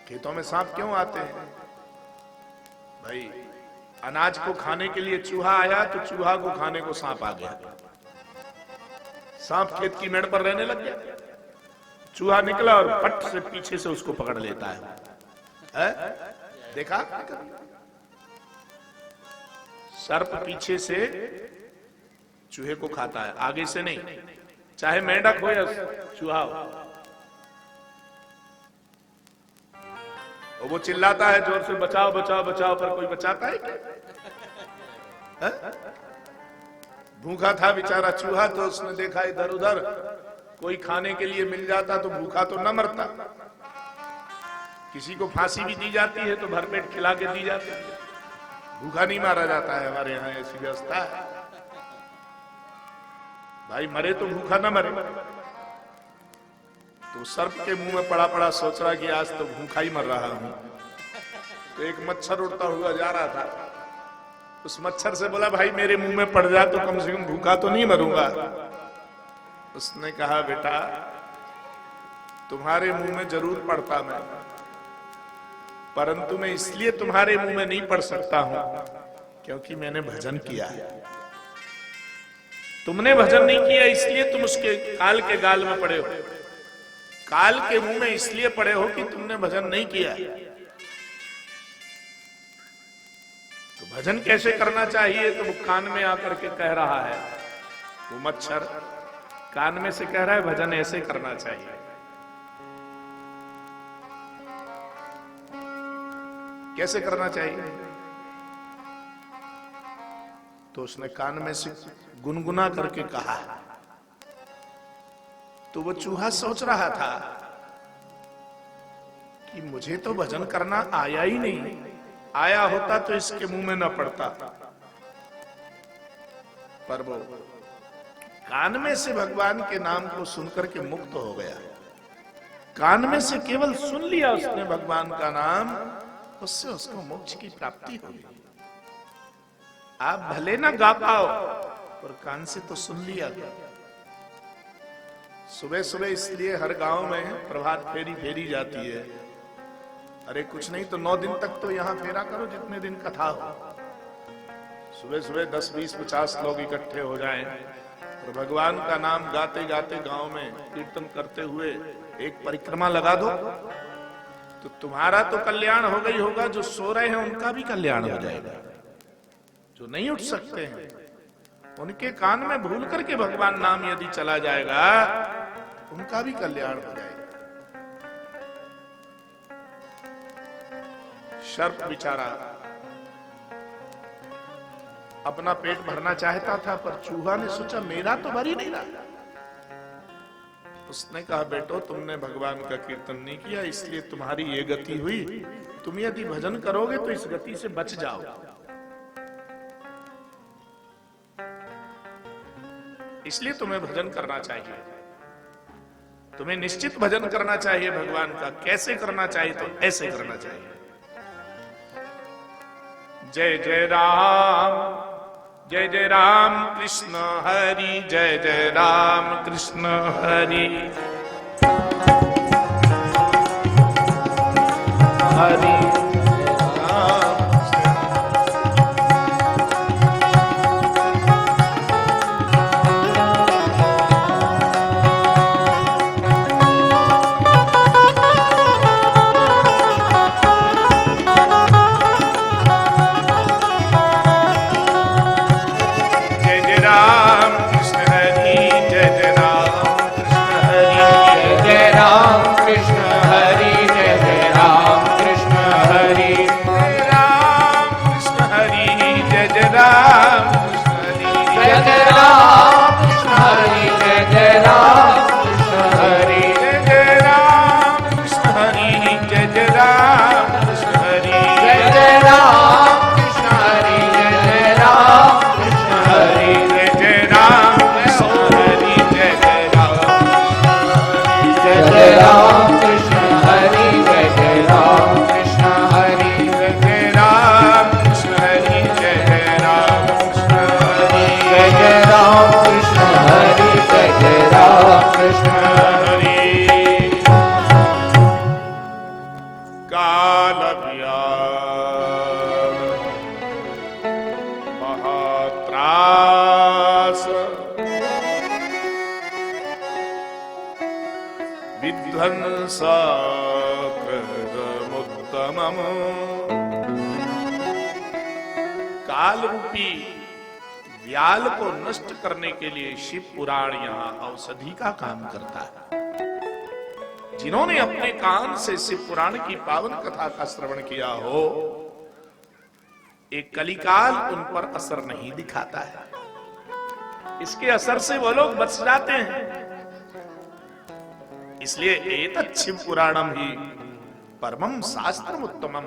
खेतों में सांप क्यों आते हैं भाई? अनाज को खाने के लिए चूहा आया तो चूहा को खाने को सांप आ गया। सांप खेत की मेड़ पर रहने लग गया, चूहा निकला और पट से पीछे से उसको पकड़ लेता है। देखा? सर्प पीछे से चूहे को खाता है, आगे से नहीं, चाहे मेंढक हो या चूहा हो। और वो चिल्लाता है जोर से, बचाओ बचाओ बचाओ, पर कोई बचाता है क्या? भूखा था बेचारा चूहा, तो उसने देखा इधर उधर कोई खाने के लिए मिल जाता तो भूखा तो न मरता। किसी को फांसी भी दी जाती है तो भरपेट खिला के दी जाती है, भूखा नहीं मारा जाता है। हमारे यहाँ ऐसी व्यवस्था है भाई, मरे तो भूखा न मरे। तो सर्प के मुंह में पड़ा पड़ा सोच रहा कि आज तो भूखा ही मर रहा हूं। तो एक मच्छर उड़ता हुआ जा रहा था, उस मच्छर से बोला, भाई मेरे मुंह में पड़ जा तो कम से कम भूखा तो नहीं मरूंगा। उसने कहा, बेटा तुम्हारे मुंह में जरूर पड़ता मैं, परंतु मैं इसलिए तुम्हारे मुंह में नहीं पड़ सकता हूं क्योंकि मैंने भजन किया है। तुमने भजन नहीं किया इसलिए तुम उसके काल के गाल में पड़े हो, काल के मुंह में इसलिए पड़े हो कि तुमने भजन नहीं किया। तो भजन कैसे करना चाहिए? तो वो कान में आकर के कह रहा है, वो मच्छर कान में से कह रहा है भजन ऐसे करना चाहिए। कैसे करना चाहिए? तो उसने कान में से गुनगुना करके कहा, तो वो चूहा सोच रहा था कि मुझे तो भजन करना आया ही नहीं, आया होता तो इसके मुंह में न पड़ता। पर वो कान में से भगवान के नाम को सुनकर के मुक्त हो गया। कान में से केवल सुन लिया उसने भगवान का नाम, उससे उसको मोक्ष की प्राप्ति हुई। आप भले ना गा पाओ पर कान से तो सुन लिया। सुबह सुबह इसलिए हर गांव में प्रभात फेरी फेरी जाती है। अरे कुछ नहीं तो 9 दिन तक तो यहां फेरा करो, जितने दिन कथा हो। सुबह सुबह 10, 20, 50 लोग इकट्ठे हो जाएं और भगवान का नाम गाते गाते गांव में कीर्तन करते हुए एक परिक्रमा लगा दो, तो तुम्हारा तो कल्याण हो गई होगा, जो सो रहे हैं उनका भी कल्याण हो जाएगा। जो नहीं उठ सकते हैं उनके कान में भूल करके भगवान नाम यदि चला जाएगा, उनका भी कल्याण हो जाएगा। सर्प बेचारा अपना पेट भरना चाहता था, पर चूहा ने सोचा मेरा तो भर ही नहीं रहा। उसने कहा बेटो तुमने भगवान का कीर्तन नहीं किया, इसलिए तुम्हारी ये गति हुई। तुम यदि भजन करोगे तो इस गति से बच जाओ। इसलिए तुम्हें भजन करना चाहिए, तुम्हें निश्चित भजन करना चाहिए भगवान का। कैसे करना चाहिए? तो ऐसे करना चाहिए। जय जय राम, जय जय राम कृष्ण हरि, जय जय राम कृष्ण हरि हरि राम। काल रूपी व्याल को नष्ट करने के लिए शिव पुराण यहाँ औषधि का काम करता है। जिन्होंने अपने कान से शिव पुराण की पावन कथा का श्रवण किया हो, एक कलिकाल उन पर असर नहीं दिखाता है। इसके असर से वो लोग बच जाते हैं। इसलिए एतत् शिव पुराणम ही परमम शास्त्रम उत्तमम,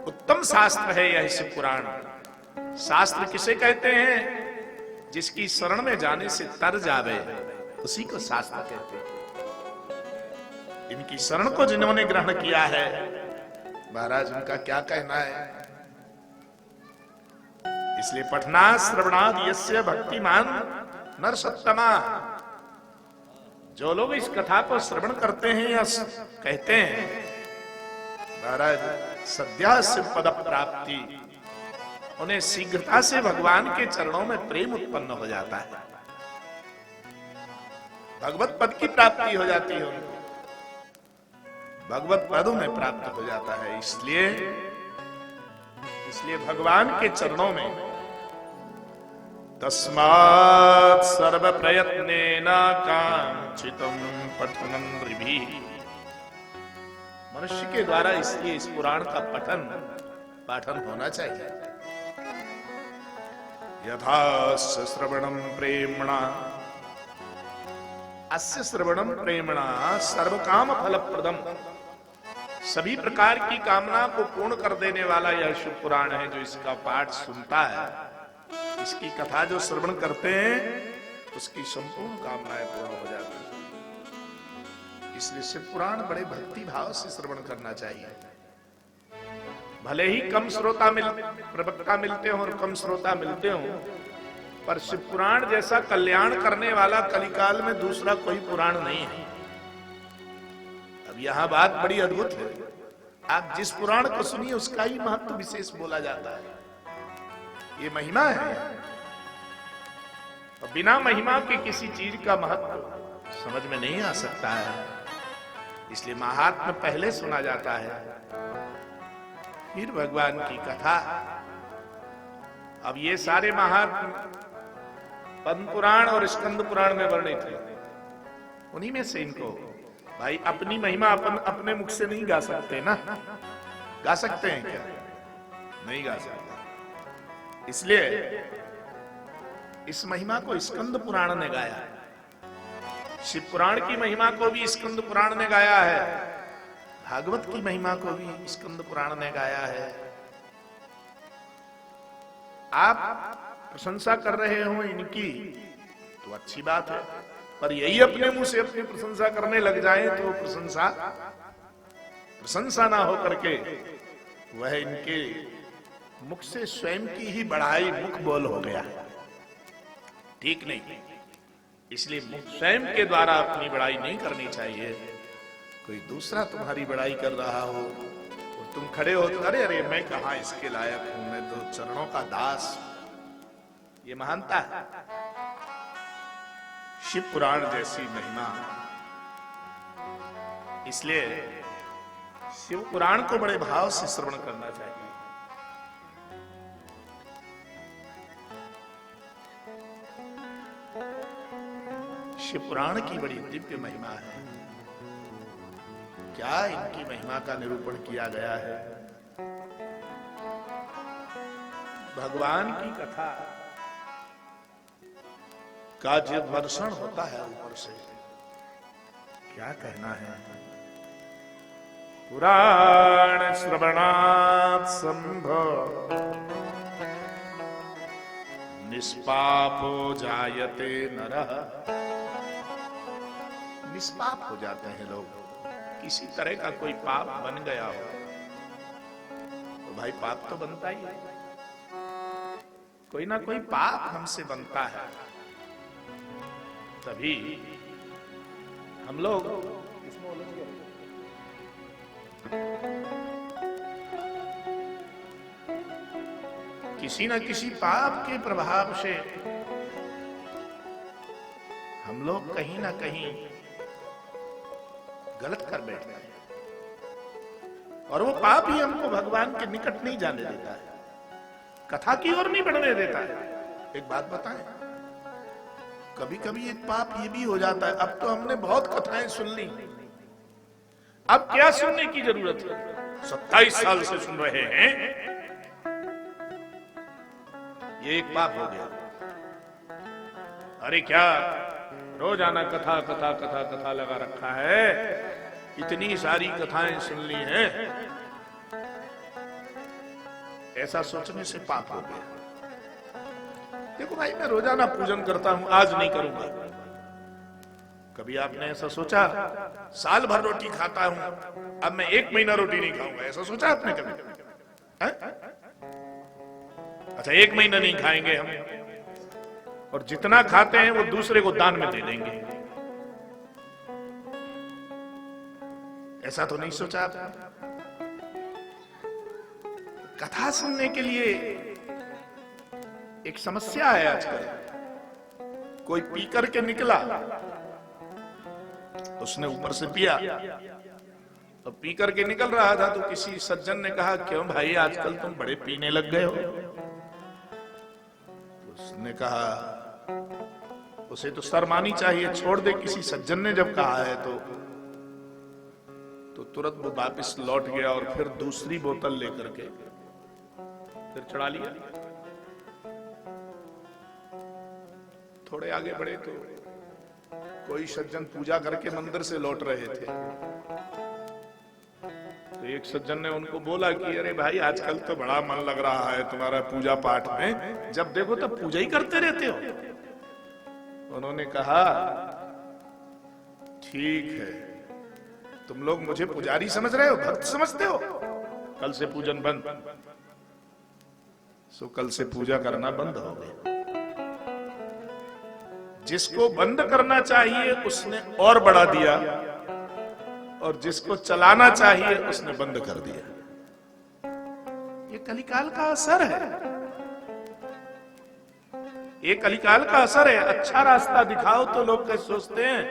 उत्तम शास्त्र है यह शिव पुराण। शास्त्र किसे कहते हैं? जिसकी शरण में जाने से तर जावे, उसी को शास्त्र कहते हैं। इनकी शरण को जिन्होंने ग्रहण किया है, महाराज उनका क्या कहना है। इसलिए पठना श्रवणाद यस्य भक्तिमान नर सत्तमा, जो लोग इस कथा को श्रवण करते हैं या कहते हैं, महाराज सद्या शिव पद प्राप्ति, उन्हें शीघ्रता से भगवान के चरणों में प्रेम उत्पन्न हो जाता है, भगवत पद की प्राप्ति हो जाती है उनको, भगवत पद में प्राप्त हो जाता है। इसलिए भगवान के चरणों में तस्मात् सर्व प्रयत्नेन कांचितम पठनं ऋभि, मनुष्य के द्वारा इसलिए इस पुराण का पाठन होना चाहिए। यथा श्रवणं प्रेम्णा अस्य श्रवणम प्रेमणा सर्व काम फलप्रदम, सभी प्रकार की कामना को पूर्ण कर देने वाला यह शिव पुराण है। जो इसका पाठ सुनता है, इसकी कथा जो श्रवण करते हैं, उसकी संपूर्ण कामनाएं पूर्ण हो जाती हैं। इसलिए शिव पुराण बड़े भक्ति भाव से श्रवण करना चाहिए। भले ही कम श्रोता प्रवक्ता मिलते हो और कम श्रोता मिलते हो, पर शिव पुराण जैसा कल्याण करने वाला कलिकाल में दूसरा कोई पुराण नहीं है। अब यहां बात बड़ी अद्भुत है। आप जिस पुराण को सुनिए उसका ही महत्व विशेष बोला जाता है। ये महिमा है, और बिना महिमा के किसी चीज का महत्व समझ में नहीं आ सकता है। इसलिए महात्म्य पहले सुना जाता है, फिर भगवान की कथा। अब ये सारे महात्म्य पद्म पुराण और स्कंद पुराण में वर्णित है। उन्हीं में से इनको भाई अपनी महिमा अपने मुख से नहीं गा सकते ना। गा सकते हैं क्या? नहीं गा सकते। इसलिए इस महिमा को स्कंद पुराण ने गाया। शिव पुराण की महिमा को भी स्कंद पुराण ने गाया है, भागवत की महिमा को भी स्कंद पुराण ने गाया है। आप प्रशंसा कर रहे हो इनकी तो अच्छी बात है, पर यही अपने मुंह से अपनी प्रशंसा करने लग जाए तो प्रशंसा ना हो करके वह इनके मुख से स्वयं की ही बढ़ाई मुख बोल हो गया। ठीक नहीं। इसलिए स्वयं के द्वारा अपनी बड़ाई नहीं करनी चाहिए। कोई दूसरा तुम्हारी बड़ाई कर रहा हो और तुम खड़े हो, अरे अरे मैं कहां इसके लायक हूं, मैं तो चरणों का दास। ये महानता है। शिव पुराण जैसी महिमा, इसलिए शिव पुराण को बड़े भाव से श्रवण करना चाहिए। शिव पुराण की बड़ी दिव्य महिमा है। क्या इनकी महिमा का निरूपण किया गया है। भगवान की कथा का जब वर्षण होता है ऊपर से, क्या कहना है। पुराण श्रवणात् संभव निष्पापो जायते नरः। निष्पाप हो जाते हैं लोग। किसी तरह का कोई पाप बन गया हो तो भाई पाप तो बनता ही है। कोई ना कोई पाप हमसे बनता है, तभी हम लोग किसी न किसी पाप के प्रभाव से हम लोग कहीं ना कहीं गलत कर बैठते हैं, और वो पाप ही हमको भगवान के निकट नहीं जाने देता है, कथा की ओर नहीं बढ़ने देता है। एक बात बताएं, कभी कभी एक पाप ये भी हो जाता है। अब तो हमने बहुत कथाएं सुन ली, अब क्या सुनने की जरूरत है। 27 साल से सुन रहे हैं, ये एक पाप हो गया। अरे क्या रोजाना कथा कथा कथा कथा लगा रखा है, इतनी सारी कथाएं सुन ली हैं, ऐसा सोचने से पाप हो गया। देखो भाई, मैं रोजाना पूजन करता हूं, आज नहीं करूंगा। कभी आपने ऐसा सोचा? साल भर रोटी खाता हूं, अब मैं 1 महीना रोटी नहीं खाऊंगा, ऐसा सोचा आपने कभी? अच्छा, 1 महीना नहीं खाएंगे हम, और जितना खाते हैं वो दूसरे को दान में दे देंगे, ऐसा तो नहीं सोचा आपने? कथा सुनने के लिए एक समस्या है आजकल। कोई पी करके निकला, उसने ऊपर से पिया, तो पी करके निकल रहा था तो किसी सज्जन ने कहा, क्यों भाई आजकल तुम बड़े पीने लग गए हो? तो उसने कहा, उसे तो शर्म आनी चाहिए, छोड़ दे। किसी सज्जन ने जब कहा है तो तुरंत वो वापस लौट गया और फिर दूसरी बोतल लेकर के फिर चढ़ा लिया। थोड़े आगे बढ़े तो कोई सज्जन पूजा करके मंदिर से लौट रहे थे, तो एक सज्जन ने उनको बोला कि अरे भाई आजकल तो बड़ा मन लग रहा है तुम्हारा पूजा पाठ में, जब देखो तब पूजा ही करते रहते हो। उन्होंने कहा ठीक है, तुम लोग मुझे पुजारी समझ रहे हो, भक्त समझते हो, कल से पूजन बंद। सो कल से पूजा करना बंद हो गया। जिसको बंद करना चाहिए उसने और बढ़ा दिया, और जिसको चलाना चाहिए उसने बंद कर दिया। ये कलिकाल का असर है, ये कलिकाल का असर है। अच्छा रास्ता दिखाओ तो लोग कैसे सोचते हैं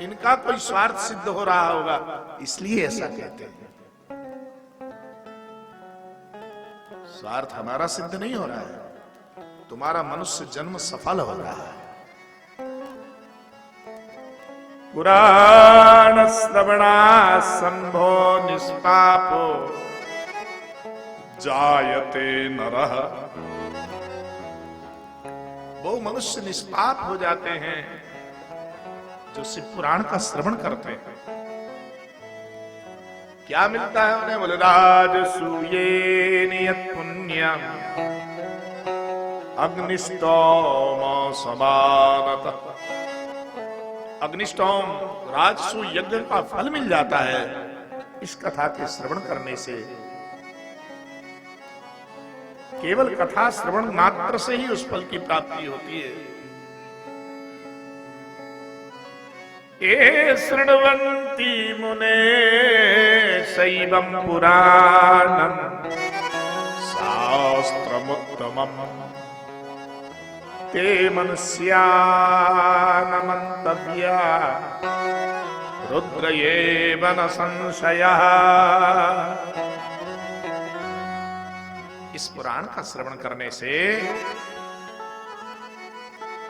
इनका कोई स्वार्थ सिद्ध हो रहा होगा, इसलिए ऐसा कहते हैं। स्वार्थ हमारा सिद्ध नहीं हो रहा है, तुम्हारा मनुष्य जन्म सफल हो रहा है। पुराण श्रवणा संभो निष्पापो जायते नरः। वो मनुष्य निष्पाप हो जाते हैं जो शिव पुराण का श्रवण करते हैं। क्या मिलता है उन्हें? बोले राजसूये नियत पुण्यम अग्निष्टोम समानतः। अग्निष्टोम राजसू यज्ञ का फल मिल जाता है इस कथा के श्रवण करने से। केवल कथा श्रवण मात्र से ही उस फल की प्राप्ति होती है। ये शृण्वन्ति मुने शैवं पुराणं शास्त्रमुत्तमम् ते मनुष्या न मन्तव्या रुद्र एव न संशयः। इस पुराण का श्रवण करने से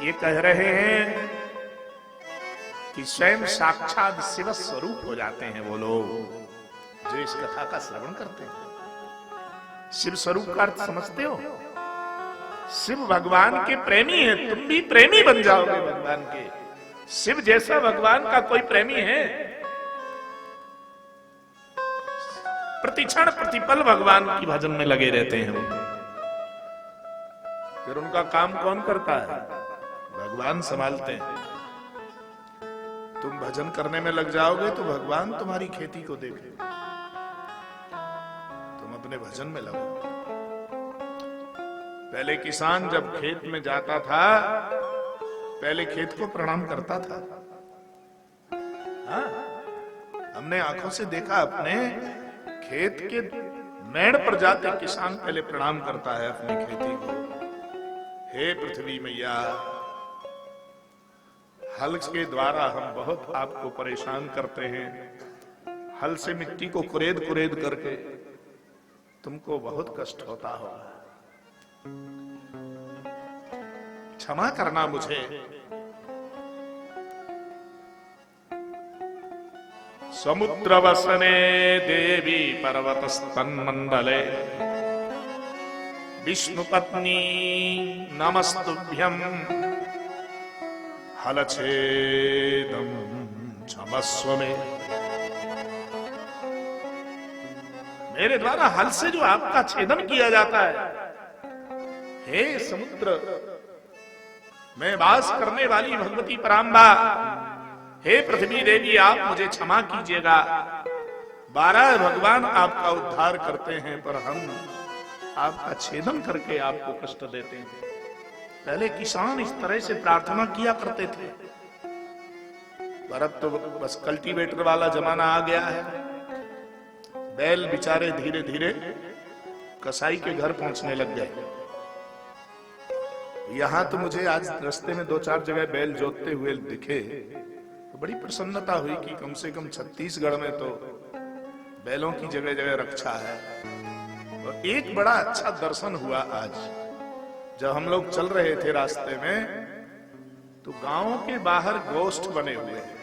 ये कह रहे हैं कि स्वयं साक्षात शिव स्वरूप हो जाते हैं वो लोग जो इस कथा का श्रवण करते हैं। शिव स्वरूप का अर्थ समझते हो? शिव भगवान के प्रेमी है, तुम भी प्रेमी बन जाओगे भगवान के। शिव जैसा भगवान का कोई प्रेमी है? प्रतिक्षण प्रतिपल भगवान की भजन में लगे रहते हैं वो। फिर उनका काम कौन करता है? भगवान संभालते हैं। तुम भजन करने में लग जाओगे तो भगवान तुम्हारी खेती को देखे। तुम अपने भजन में लगो। पहले किसान जब खेत में जाता था, पहले खेत को प्रणाम करता था। हाँ? हमने आंखों से देखा, अपने खेत के मेड़ पर जाते किसान पहले प्रणाम करता है अपनी खेती को। हे पृथ्वी मैया, हल के द्वारा हम बहुत आपको परेशान करते हैं। हल से मिट्टी को कुरेद कुरेद करके तुमको बहुत कष्ट होता होगा, क्षमा करना मुझे। समुद्र वसने देवी पर्वतस्तन्मंडले विष्णु पत्नी नमस्तुभ्यं हलछेदं क्षमस्व में। मेरे द्वारा हल से जो आपका छेदन किया जाता है, हे समुद्र में वास करने वाली भगवती पराम्बा, हे पृथ्वी देवी, आप मुझे क्षमा कीजिएगा। 12 भगवान आपका उद्धार करते हैं, पर हम आपका छेदन करके आपको कष्ट देते हैं। पहले किसान इस तरह से प्रार्थना किया करते थे, पर अब तो बस कल्टीवेटर वाला जमाना आ गया है। बैल बेचारे धीरे धीरे कसाई के घर पहुंचने लग गए। यहां तो मुझे आज रास्ते में 2-4 जगह बैल जोतते हुए दिखे, तो बड़ी प्रसन्नता हुई कि कम से कम छत्तीसगढ़ में तो बैलों की जगह जगह रक्षा है। और एक बड़ा अच्छा दर्शन हुआ आज, जब हम लोग चल रहे थे रास्ते में, तो गांवों के बाहर गोष्ठ बने हुए हैं,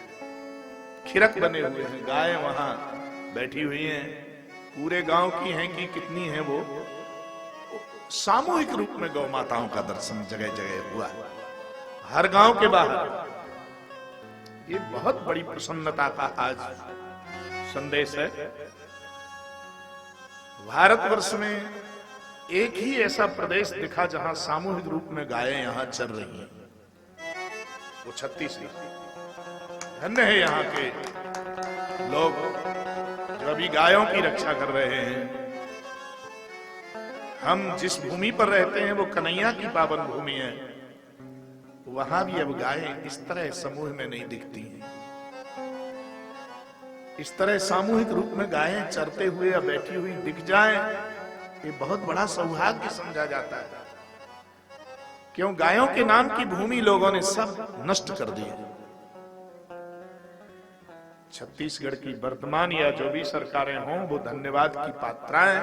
खिरक बने हुए हैं, गाय वहां बैठी हुई हैं। पूरे गांव की हैं कि कितनी हैं, वो सामूहिक रूप में गौ माताओं का दर्शन जगह जगह हुआ। हर गांव के बाहर ये बहुत बड़ी प्रसन्नता का आज संदेश है। भारतवर्ष में एक ही ऐसा प्रदेश दिखा जहां सामूहिक रूप में गायें यहां चल रही हैं, वो छत्तीसगढ़। धन्य है यहाँ के लोग जो अभी गायों की रक्षा कर रहे हैं। हम जिस भूमि पर रहते हैं वो कन्हैया की पावन भूमि है, वहां भी अब गायें इस तरह समूह में नहीं दिखती हैं। इस तरह सामूहिक रूप में गायें चरते हुए या बैठी हुई दिख जाएं, ये बहुत बड़ा सौभाग्य समझा जाता है। क्यों? गायों के नाम की भूमि लोगों ने सब नष्ट कर दी है। छत्तीसगढ़ की वर्तमान या जो भी सरकारें हों वो धन्यवाद की पात्राएं,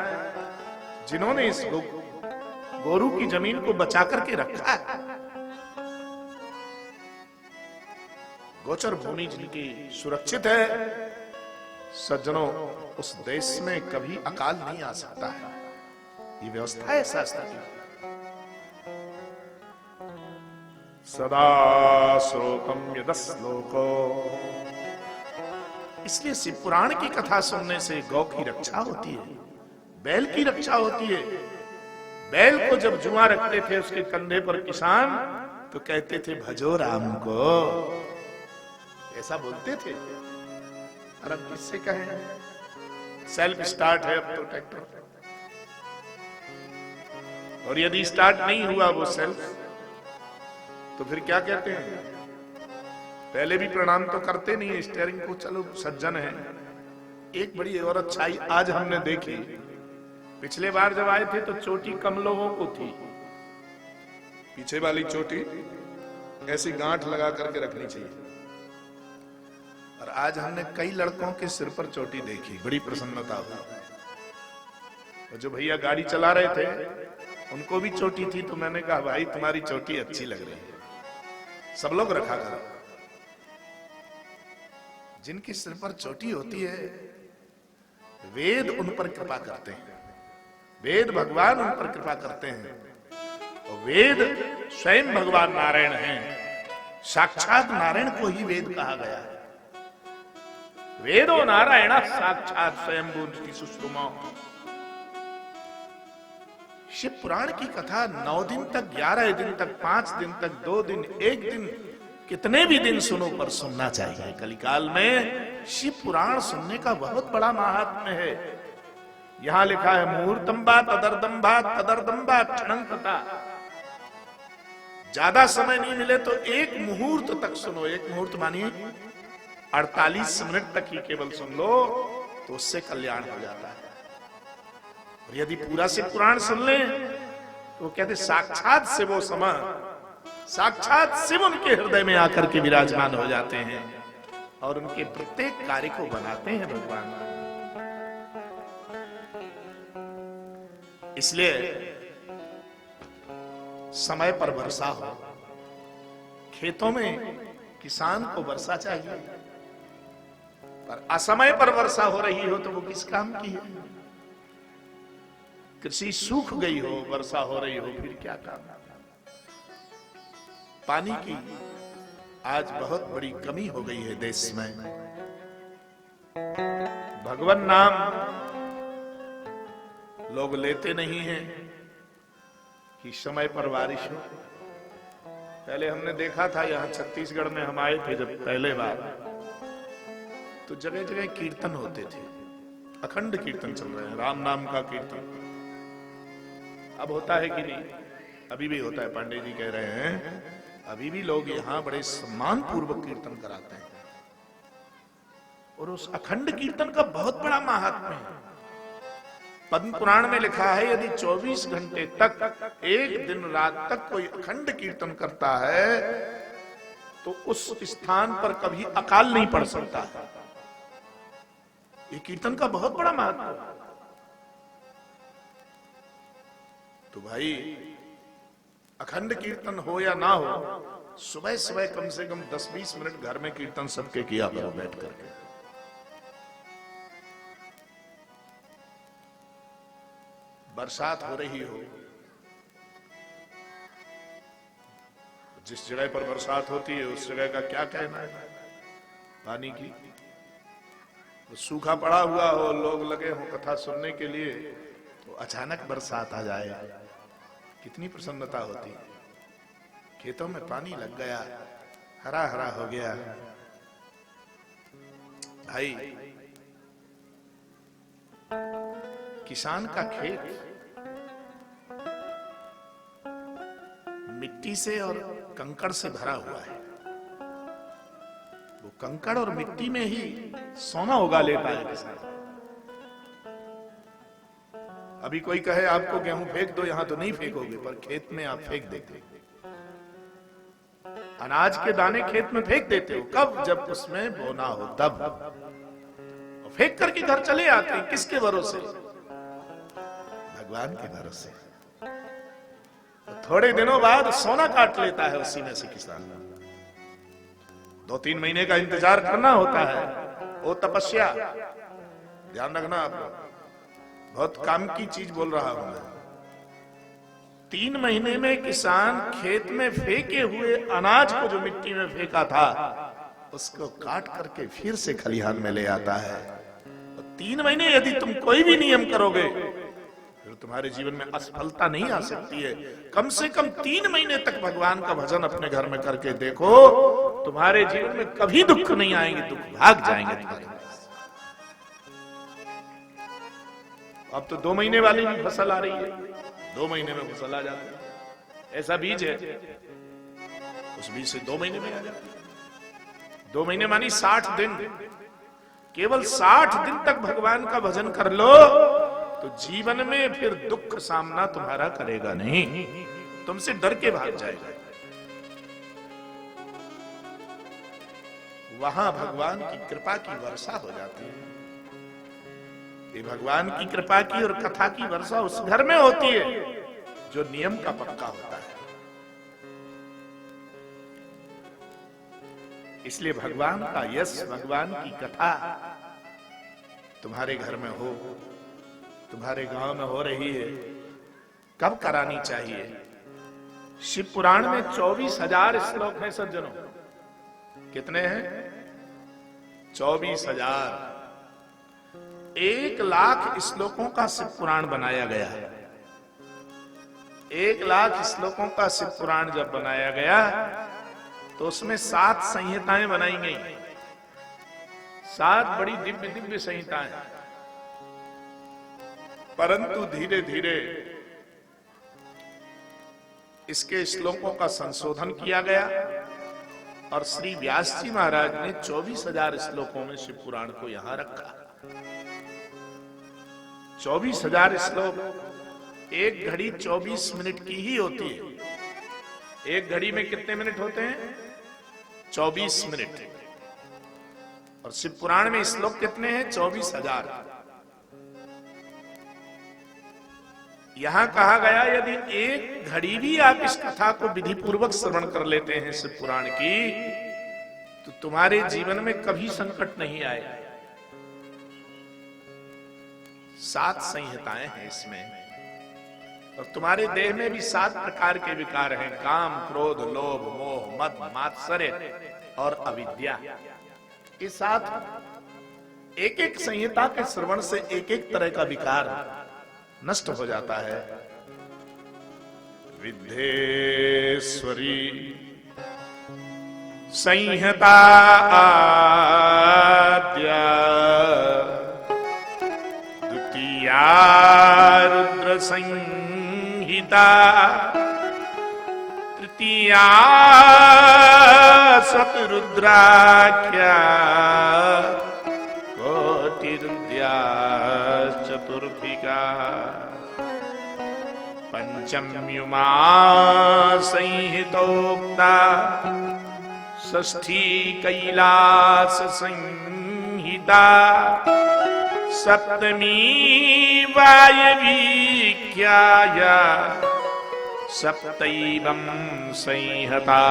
जिन्होंने इस गोरू की जमीन को बचा करके रखा है। गोचर भूमि जिनकी सुरक्षित है, सज्जनों, उस देश में कभी अकाल नहीं आ सकता है। ये व्यवस्था है शास्त्र की। सदा श्रोतम यदश्लोको, इसलिए शिव पुराण की कथा सुनने से गौ की रक्षा होती है, बैल की रक्षा होती है। बैल को जब जुआ रखते थे उसके कंधे पर किसान, तो कहते थे भजो राम को, ऐसा बोलते थे। और अब किससे कहें? सेल्फ स्टार्ट है अब तो ट्रैक्टर, और यदि स्टार्ट नहीं हुआ वो सेल्फ, तो फिर क्या कहते हैं? पहले भी प्रणाम तो करते नहीं है स्टीयरिंग को। चलो सज्जन है। एक बड़ी और अच्छाई आज हमने देखी। पिछले बार जब आए थे तो चोटी कम लोगों को थी, पीछे वाली चोटी ऐसी गांठ लगा करके रखनी चाहिए, और आज हमने कई लड़कों के सिर पर चोटी देखी, बड़ी प्रसन्नता हुई। और जो भैया गाड़ी चला रहे थे उनको भी चोटी थी, तो मैंने कहा भाई तुम्हारी चोटी अच्छी लग रही है, सब लोग रखा करो। जिनके सिर पर चोटी होती है वेद उन पर कृपा करते हैं, वेद भगवान उन पर कृपा करते हैं। और वेद स्वयं भगवान नारायण हैं, साक्षात नारायण को ही वेद कहा गया है। वेदो नारायण साक्षात स्वयं सुश्रुमा। शिव पुराण की कथा 9 दिन तक, 11 दिन तक, 5 दिन तक, 2 दिन, 1 दिन, कितने भी दिन सुनो, पर सुनना चाहिए। कलिकाल में शिव पुराण सुनने का बहुत बड़ा महात्म्य है। यहां लिखा है मुहूर्तंबा तदर्दंबा तदर्दंबा क्षणंकता। ज्यादा समय नहीं मिले तो 1 मुहूर्त तक सुनो। 1 मुहूर्त मानिए 48 मिनट तक ही केवल सुन लो, तो उससे कल्याण हो जाता है। और यदि पूरा शिव पुराण सुन ले तो कहते साक्षात से वो समय, साक्षात शिव उनके हृदय में आकर के विराजमान हो जाते हैं और उनके प्रत्येक कार्य को बनाते हैं भगवान। इसलिए समय पर वर्षा हो, खेतों में किसान को वर्षा चाहिए, पर असमय पर वर्षा हो रही हो तो वो किस काम की है? कृषि सूख गई हो, वर्षा हो रही हो, फिर क्या काम? पानी की आज बहुत बड़ी कमी हो गई है देश में। भगवान नाम लोग लेते नहीं हैं कि समय पर बारिश हो। पहले हमने देखा था, यहां छत्तीसगढ़ में हम आए थे जब पहले बार, तो जगह जगह कीर्तन होते थे, अखंड कीर्तन चल रहे हैं, राम नाम का कीर्तन। अब होता है कि नहीं? अभी भी होता है। पांडे जी कह रहे हैं अभी भी लोग यहां बड़े सम्मान पूर्वक कीर्तन कराते हैं, और उस अखंड कीर्तन का बहुत बड़ा महात्म्य है। पद्म पुराण में लिखा है यदि 24 घंटे तक, 1 दिन रात तक कोई अखंड कीर्तन करता है तो उस स्थान पर कभी अकाल नहीं पड़ सकता। ये कीर्तन का बहुत बड़ा महत्व है। तो भाई अखंड कीर्तन हो या ना हो, सुबह सुबह कम से कम 10-20 मिनट घर में कीर्तन सबके किया करो बैठ करके। बरसात हो रही हो, जिस जगह पर बरसात होती है उस जगह का क्या कहना है? पानी की। तो सूखा पड़ा हुआ हो, लोग लगे हो कथा सुनने के लिए, तो अचानक बरसात आ जाए, कितनी प्रसन्नता होती। खेतों में पानी लग गया, हरा हरा हो गया। भाई, किसान का खेत मिट्टी से और कंकड़ से भरा हुआ है। वो कंकड़ और मिट्टी में ही सोना उगा लेता है किसान। अभी कोई कहे आपको गेहूं फेंक दो, यहां तो नहीं फेंकोगे, पर खेत में आप फेंक देते हो। अनाज के दाने खेत में फेंक देते हो, कब? जब उसमें बोना हो तब। और फेंक करके घर चले आते हैं, किसके भरोसे? भगवान के भरोसे। तो थोड़े दिनों बाद सोना काट लेता है उसी में से किसान। 2-3 महीने का इंतजार करना होता है, वो तपस्या। ध्यान रखना आप लोग, बहुत काम की चीज बोल रहा हूं मैं। 3 महीने में किसान खेत में फेंके हुए अनाज को जो मिट्टी में फेंका था, उसको काट करके फिर से खलिहान में ले आता है। 3 महीने यदि तुम कोई भी नियम करोगे, फिर तुम्हारे जीवन में असफलता नहीं आ सकती है। कम से कम 3 महीने तक भगवान का भजन अपने घर में करके देखो, तुम्हारे जीवन में कभी दुख नहीं आएंगे, दुख भाग जाएंगे तुम्हारे। अब तो 2 महीने वाली भी फसल आ रही है, 2 महीने में फसल आ जाती है। ऐसा बीज है, उस बीज से 2 महीने में आ जाती है। 2 महीने मानी 60 दिन। केवल 60 दिन तक भगवान का भजन कर लो, तो जीवन में फिर दुख सामना तुम्हारा करेगा नहीं, तुमसे डर के भाग जाएगा। वहां भगवान की कृपा की वर्षा हो जाती है। ये भगवान की कृपा की और कथा की वर्षा उस घर में होती है जो नियम का पक्का होता है। इसलिए भगवान का यश, भगवान की कथा तुम्हारे घर में हो, तुम्हारे गांव में हो रही है, कब करानी चाहिए? शिव पुराण में 24,000 श्लोक हैं सज्जनों। कितने हैं? 24,000। 1 लाख श्लोकों का शिव पुराण बनाया गया है। 1 लाख श्लोकों का शिव पुराण जब बनाया गया, तो उसमें 7 संहिताएं बनाई गई। 7 बड़ी दिव्य दिव्य संहिताएं। परंतु धीरे धीरे इसके श्लोकों का संशोधन किया गया और श्री व्यास जी महाराज ने 24,000 श्लोकों में शिव पुराण को यहां रखा। 24,000 श्लोक। 1 घड़ी 24 मिनट की ही होती है। 1 घड़ी में कितने मिनट होते हैं? 24 मिनट। और शिव पुराण में श्लोक कितने हैं? 24,000। यहां कहा गया यदि 1 घड़ी भी आप इस कथा को विधि पूर्वक श्रवण कर लेते हैं शिव पुराण की, तो तुम्हारे जीवन में कभी संकट नहीं आएगा। 7 संहिताएं हैं इसमें। और तुम्हारे देह में भी 7 प्रकार के विकार हैं: काम, क्रोध, लोभ, मोह, मद, मात्सर्य और अविद्या। ये 7 एक संहिता के श्रवण से एक तरह का विकार नष्ट हो जाता है। विद्धेश्वरी संहिता आद्या द्वितीया रुद्र संहिता तृतीया सतरुद्राख्या कोटिरुद्या चतुर्भिगा पंचम्युमा संहितोक्ता षष्ठी कैलास संहिता सप्तमी वायवीख्याया सप्तैवं संहिता।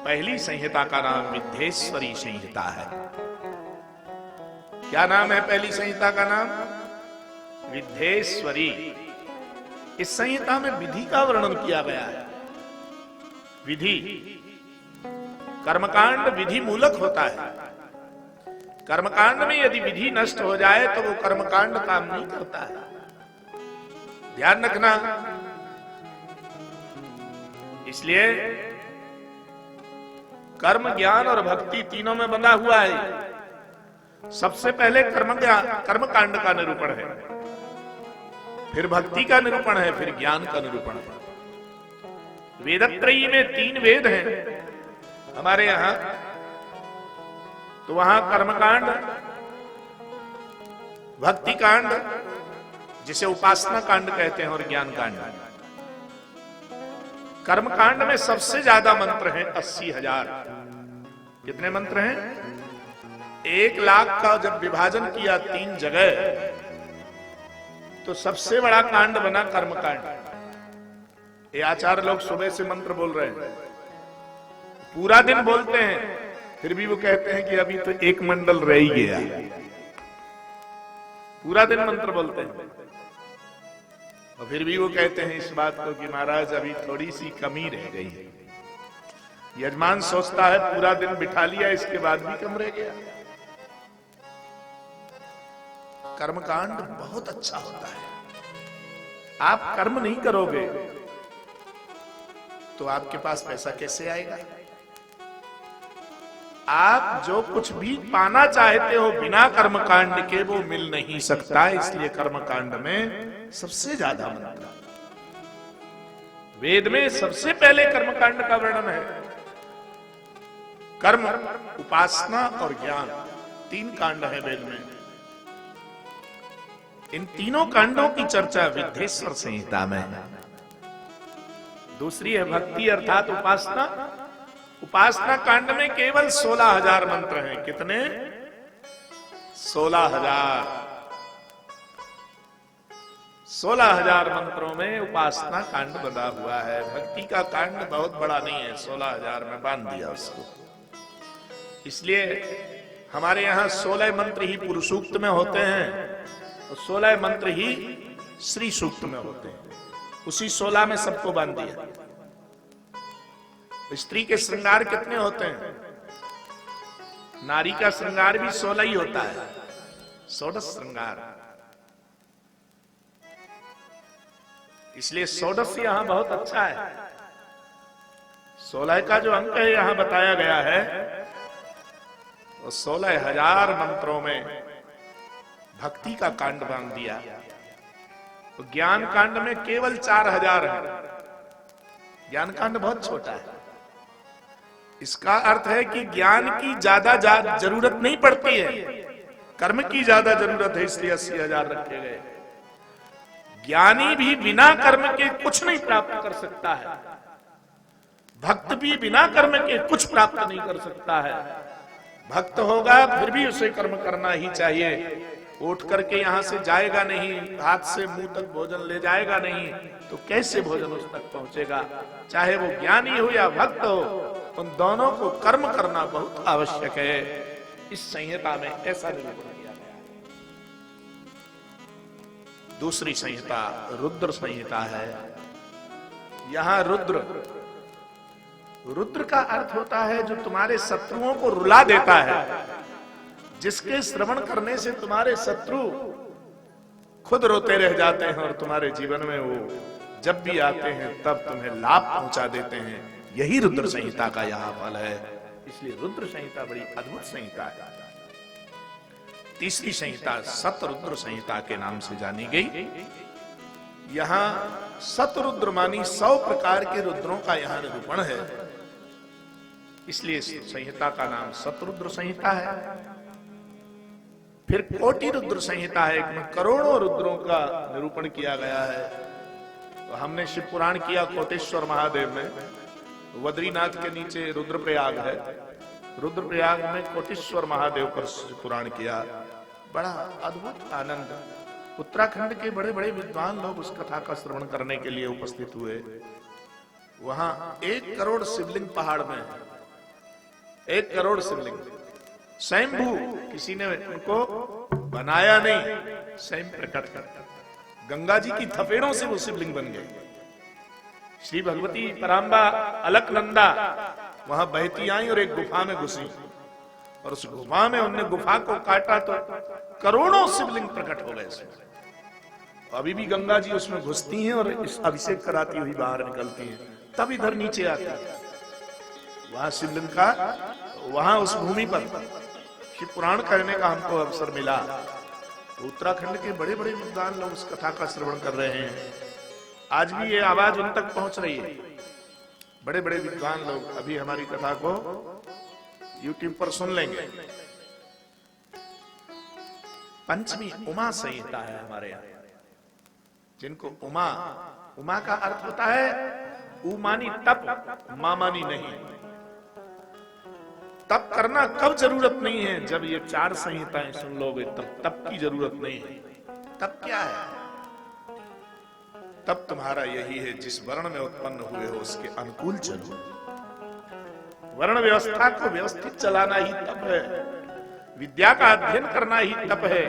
पहली संहिता का नाम विद्धेश्वरी संहिता है। क्या नाम है पहली संहिता का नाम? विद्धेश्वरी। इस संहिता में विधि का वर्णन किया गया है। विधि, कर्मकांड विधि मूलक होता है। कर्मकांड में यदि विधि नष्ट हो जाए तो वो कर्मकांड काम नहीं करता है। ध्यान रखना। इसलिए कर्म, ज्ञान और भक्ति तीनों में बंधा हुआ है। सबसे पहले कर्मकांड का निरूपण है, फिर भक्ति का निरूपण है, फिर ज्ञान का निरूपण है। वेदत्रयी में 3 वेद हैं हमारे यहां, तो वहां कर्मकांड, भक्ति कांड जिसे उपासना कांड कहते हैं, और ज्ञान कांड। कर्मकांड में सबसे ज्यादा मंत्र हैं 80,000। कितने मंत्र हैं? 1,00,000 का जब विभाजन किया 3 जगह, तो सबसे बड़ा कांड बना कर्मकांड। ये आचार्य लोग सुबह से मंत्र बोल रहे हैं, पूरा दिन बोलते हैं, फिर भी वो कहते हैं कि अभी तो एक मंडल रह ही गया। पूरा दिन मंत्र बोलते हैं और फिर भी वो कहते हैं इस बात को कि महाराज अभी थोड़ी सी कमी रह गई है। यजमान सोचता है पूरा दिन बिठा लिया, इसके बाद भी कम रह गया। कर्मकांड बहुत अच्छा होता है। आप कर्म नहीं करोगे तो आपके पास पैसा कैसे आएगा? आप जो कुछ भी पाना चाहते हो बिना कर्मकांड के वो मिल नहीं सकता। इसलिए कर्मकांड में सबसे ज्यादा मंत्र। वेद में सबसे पहले कर्मकांड का वर्णन है। कर्म, उपासना और ज्ञान, 3 कांड है वेद में। इन तीनों कांडों की चर्चा विद्धेश्वर संहिता में है। दूसरी है भक्ति अर्थात उपासना। उपासना कांड में केवल 16,000 मंत्र हैं। कितने? 16,000। 16,000 मंत्रों में उपासना कांड बंधा हुआ है। भक्ति का कांड बहुत बड़ा नहीं है, 16,000 में बांध दिया उसको। इसलिए हमारे यहां 16 मंत्र ही पुरुष सूक्त में होते हैं और 16 मंत्र ही श्री सूक्त में होते हैं। उसी 16 में सबको बांध दिया। स्त्री के श्रृंगार कितने होते हैं? नारी का श्रृंगार भी 16 ही होता है, 16 श्रृंगार। इसलिए 16 यहां बहुत अच्छा है। 16 का जो अंक है यहां बताया गया है, तो 16,000 मंत्रों में भक्ति का कांड बांध दिया। तो ज्ञान कांड में केवल 4,000 है। ज्ञान कांड बहुत छोटा है। इसका अर्थ है कि ज्ञान की ज्यादा जरूरत नहीं पड़ती है, कर्म की ज्यादा जरूरत है, इसलिए 80,000 रखे गए। ज्ञानी भी बिना कर्म के कुछ नहीं प्राप्त कर सकता है, भक्त भी बिना कर्म के कुछ प्राप्त नहीं कर सकता है। भक्त होगा फिर भी उसे कर्म करना ही चाहिए। उठ करके यहां से जाएगा नहीं, हाथ से मुंह तक भोजन ले जाएगा नहीं, तो कैसे भोजन उस तक पहुंचेगा? चाहे वो ज्ञानी हो या भक्त हो, उन दोनों को कर्म करना बहुत आवश्यक है। इस संहिता में ऐसा निरूपण किया गया है। दूसरी संहिता रुद्र संहिता है। यहां रुद्र का अर्थ होता है जो तुम्हारे शत्रुओं को रुला देता है, जिसके श्रवण करने से तुम्हारे शत्रु खुद रोते रह जाते हैं और तुम्हारे जीवन में वो जब भी आते हैं तब तुम्हें लाभ पहुंचा देते हैं। यही रुद्र संहिता का यहां फल है। इसलिए रुद्र संहिता बड़ी अद्भुत संहिता है। तीसरी संहिता सतरुद्र संहिता के नाम से जानी गई। यहां सतरुद्र मानी 100 प्रकार के रुद्रों का यहां निरूपण है, इसलिए संहिता का नाम सतरुद्र संहिता है। फिर कोटि रुद्र संहिता है, एक करोड़ों रुद्रों का निरूपण किया गया है। तो हमने शिव पुराण किया कोटेश्वर महादेव में, बद्रीनाथ के नीचे रुद्रप्रयाग है, रुद्रप्रयाग में कोटेश्वर महादेव पर शिव पुराण किया। बड़ा अद्भुत आनंद। उत्तराखंड के बड़े बड़े विद्वान लोग उस कथा का श्रवण करने के लिए उपस्थित हुए। वहां 1 करोड़ शिवलिंग पहाड़ में है, 1 करोड़ शिवलिंग। स्वयंभू, किसी ने उनको बनाया नहीं, स्वयं प्रकट कर। गंगा जी की थपेड़ों से वो शिवलिंग बन गए। श्री भगवती पराम्बा अलकनंदा वहां बहती आई और एक गुफा में घुसी, और उस गुफा में उनने गुफा को काटा तो करोड़ों शिवलिंग प्रकट हो गए उसमें। अभी भी गंगा जी उसमें घुसती हैं और इस अभिषेक कराती हुई बाहर निकलती हैं, तब इधर नीचे आती है। वहां शिवलिंग का, वहां उस भूमि पर शिव पुराण कहने का हमको अवसर मिला। उत्तराखंड के बड़े बड़े विद्वान लोग उस कथा का श्रवण कर रहे हैं। आज भी ये आवाज उन तक पहुंच रही है। बड़े बड़े विद्वान लोग अभी हमारी कथा को YouTube पर सुन लेंगे। पंचमी उमा संहिता है हमारे यहाँ, जिनको उमा, उमा का अर्थ होता है ऊ मानी तप, मां मानी नहीं। तप करना कब जरूरत नहीं है, जब ये 4 संहिताएं सुन लोगे तब तप की जरूरत नहीं है। तप क्या है? तब तुम्हारा यही है, जिस वर्ण में उत्पन्न हुए हो उसके अनुकूल चलो। वर्ण व्यवस्था को व्यवस्थित चलाना ही तप है। विद्या का अध्ययन करना ही तप है।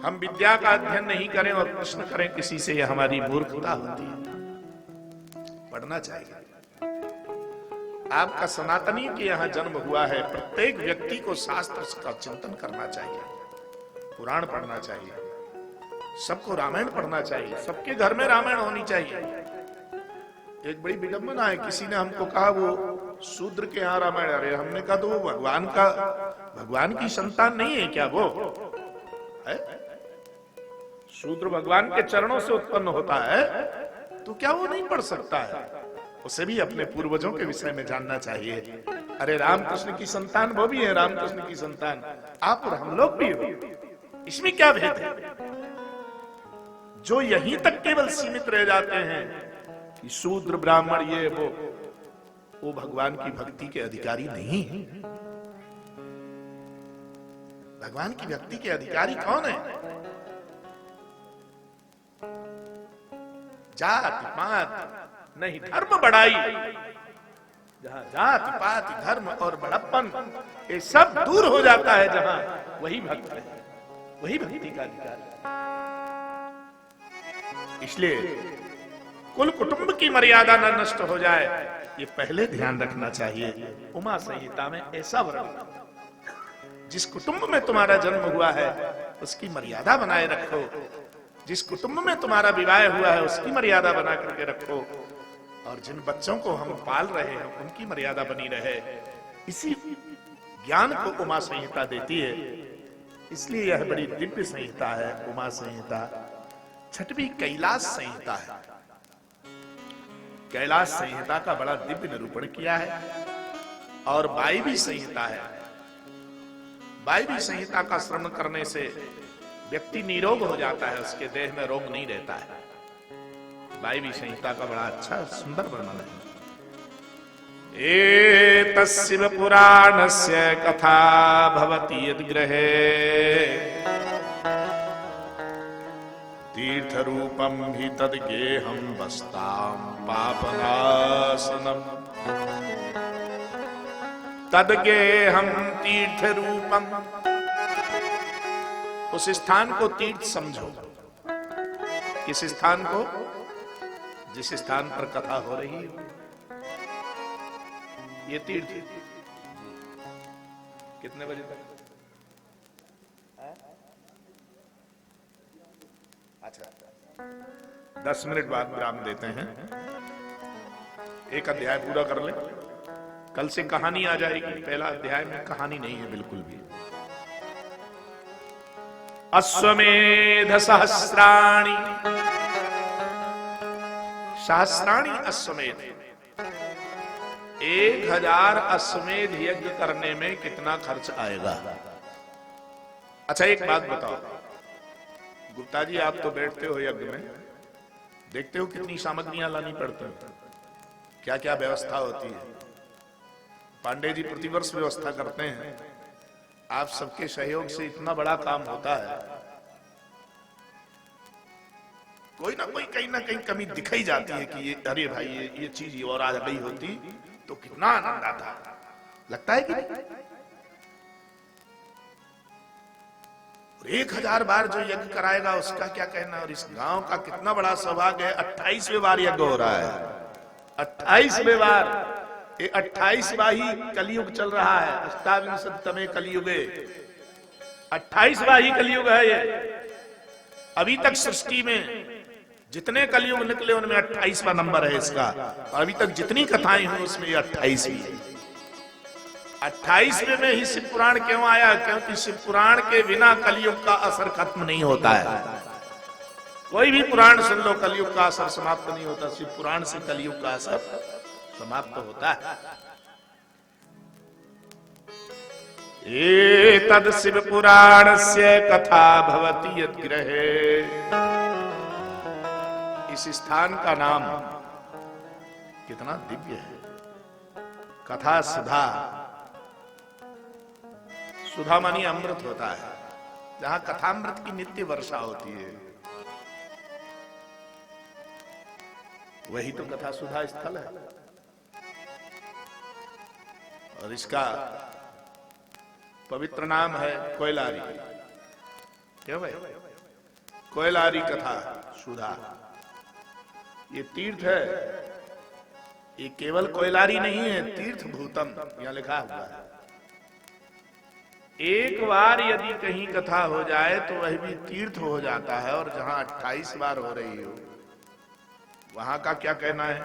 हम विद्या का अध्ययन नहीं करें और प्रश्न करें किसी से, यह हमारी मूर्खता होती है। पढ़ना चाहिए। आपका सनातनी के यहाँ जन्म हुआ है, प्रत्येक व्यक्ति को शास्त्र का चिंतन करना चाहिए, पुराण पढ़ना चाहिए, सबको रामायण पढ़ना चाहिए, सबके घर में रामायण होनी चाहिए। एक बड़ी विडंबना है, किसी ने हमको कहा वो शूद्र के यहाँ रामायण, अरे हमने कहा तो वो भगवान की संतान नहीं है क्या? वो है शूद्र भगवान के चरणों से उत्पन्न होता है, तो क्या वो नहीं पढ़ सकता है? उसे भी अपने पूर्वजों के विषय में जानना चाहिए। अरे रामकृष्ण की संतान वो भी है, रामकृष्ण की संतान आप और हम लोग भी हो, इसमें क्या भेद है? जो यहीं तक केवल सीमित रह जाते हैं कि शूद्र ब्राह्मण ये वो भगवान की भक्ति के अधिकारी नहीं है। भगवान की भक्ति के अधिकारी कौन है? जात पात नहीं, धर्म बढ़ाई। जहां जात पात धर्म और बड़प्पन ये सब दूर हो जाता है, जहां वही भक्त है, वही भक्ति का अधिकारी। इसलिए कुल कुटुंब की मर्यादा न नष्ट हो जाए, ये पहले ध्यान रखना चाहिए। उमा संहिता में ऐसा वर्णन, जिस कुटुंब में तुम्हारा जन्म हुआ है उसकी मर्यादा बनाए रखो, जिस कुटुंब में तुम्हारा विवाह हुआ है उसकी मर्यादा बना करके रखो, और जिन बच्चों को हम पाल रहे हैं उनकी मर्यादा बनी रहे। इसी ज्ञान को उमा संहिता देती है। इसलिए यह बड़ी दिव्य संहिता है उमा संहिता। छठवीं कैलाश संहिता है। कैलाश संहिता का बड़ा दिव्य निरूपण किया है। और वायवी संहिता है। वायवी संहिता का श्रवण करने से व्यक्ति निरोग हो जाता है, उसके देह में रोग नहीं रहता है। वायवी संहिता का बड़ा अच्छा सुंदर वर्णन है। एतस्य पुराणस्य कथा भवति यद्गृहे तीर्थ रूपम हि तद्गेहं वस्तां पापनाशनम् तद्गेहं तीर्थ रूपम। उस स्थान को तीर्थ समझो। किस स्थान को? जिस स्थान पर कथा हो रही है ये तीर्थ। कितने बजे तक? अच्छा 10 मिनट बाद विराम देते हैं। एक अध्याय पूरा कर ले, कल से कहानी आ जाएगी। पहला अध्याय में कहानी नहीं है बिल्कुल भी। अश्वमेध सहस्राणि, सहस्राणि अश्वमेध। 1000 अश्वमेध यज्ञ करने में कितना खर्च आएगा? अच्छा एक बात बताओ गुप्ता जी, आप तो बैठते हो यज्ञ में, देखते हो कितनी सामग्रियां लानी पड़ती हैं, क्या क्या व्यवस्था होती है। पांडे जी प्रतिवर्ष व्यवस्था करते हैं। आप सबके सहयोग से इतना बड़ा काम होता है, कोई ना कोई कहीं ना कहीं कमी दिखाई जाती है कि ये अरे भाई ये चीज और आ गई होती तो कितना आनंद आता। लगता है कि नहीं? 1000 बार जो यज्ञ कराएगा उसका क्या कहना। और इस गांव का कितना बड़ा सौभाग्य है, 28वें बार यज्ञ हो रहा है, 28वें बार। ये 28वां ही कलयुग चल रहा है, अष्टाविंशतमे कलयुगे, 28वां ही कलयुग है ये। अभी तक सृष्टि में जितने कलयुग निकले उनमें 28वां नंबर है इसका, और अभी तक जितनी कथाएं हुई उसमें ये 28वीं है। 28वें में ही शिव पुराण क्यों आया, क्योंकि शिव पुराण के बिना कलयुग का असर खत्म नहीं होता है। कोई भी पुराण सुन लो, कलयुग का असर समाप्त नहीं होता, शिव पुराण से कलयुग का असर समाप्त होता है। एतद् शिव पुराणस्य कथा भवति यद्गृहे। इस स्थान का नाम कितना दिव्य है, कथा सुधा। सुधा मानी अमृत होता है, जहां कथामृत की नित्य वर्षा होती है, वही तो कथा सुधा स्थल है। और इसका पवित्र नाम है कोयलारी। क्यों भाई? कोयलारी कथा सुधा, ये तीर्थ है। ये केवल कोयलारी नहीं है, तीर्थ भूतम यहां लिखा हुआ है। एक बार यदि कहीं कथा हो जाए तो वह भी तीर्थ हो जाता है, और जहां 28 बार हो रही हो वहां का क्या कहना है,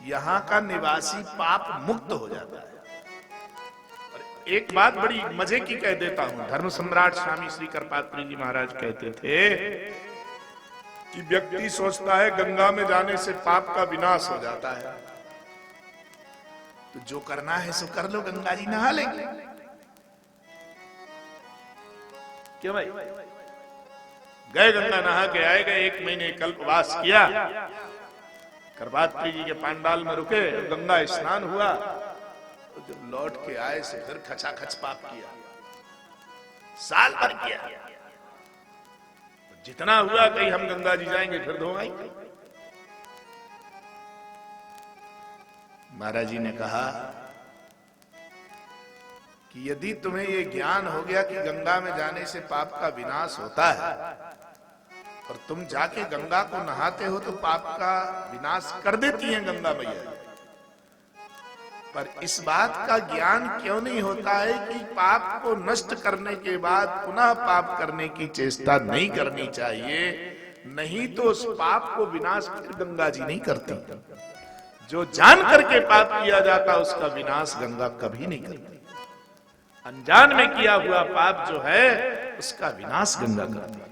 यहां का निवासी पाप मुक्त हो जाता है। एक बात बड़ी मजे की कह देता हूं, धर्म सम्राट स्वामी श्री करपात्री जी महाराज कहते थे कि व्यक्ति सोचता है गंगा में जाने से पाप का विनाश हो जाता है, तो जो करना है सो कर लो, गंगा जी नहा लेंगे। क्यों भाई? गए गंगा नहा के आए, गए 1 महीने कल्पवास किया, करपात्री जी के पांडाल में रुके, गंगा स्नान हुआ, तो जब लौट के आए से फिर खचाखच पाप किया, साल भर किया। जितना हुआ कहीं हम गंगा जी जाएंगे फिर धोएंगे। महाराज जी ने कहा कि यदि तुम्हें यह ज्ञान हो गया कि गंगा में जाने से पाप का विनाश होता है, और तुम जाके गंगा को नहाते हो तो पाप का विनाश कर देती हैं गंगा मैया, पर इस बात का ज्ञान क्यों नहीं होता है कि पाप को नष्ट करने के बाद पुनः पाप करने की चेष्टा नहीं करनी चाहिए, नहीं तो उस पाप को विनाश फिर गंगा जी नहीं करती। जो जान करके पाप किया जाता उसका विनाश गंगा कभी नहीं करती। अनजान में किया हुआ पाप जो है उसका विनाश गंगा करती है।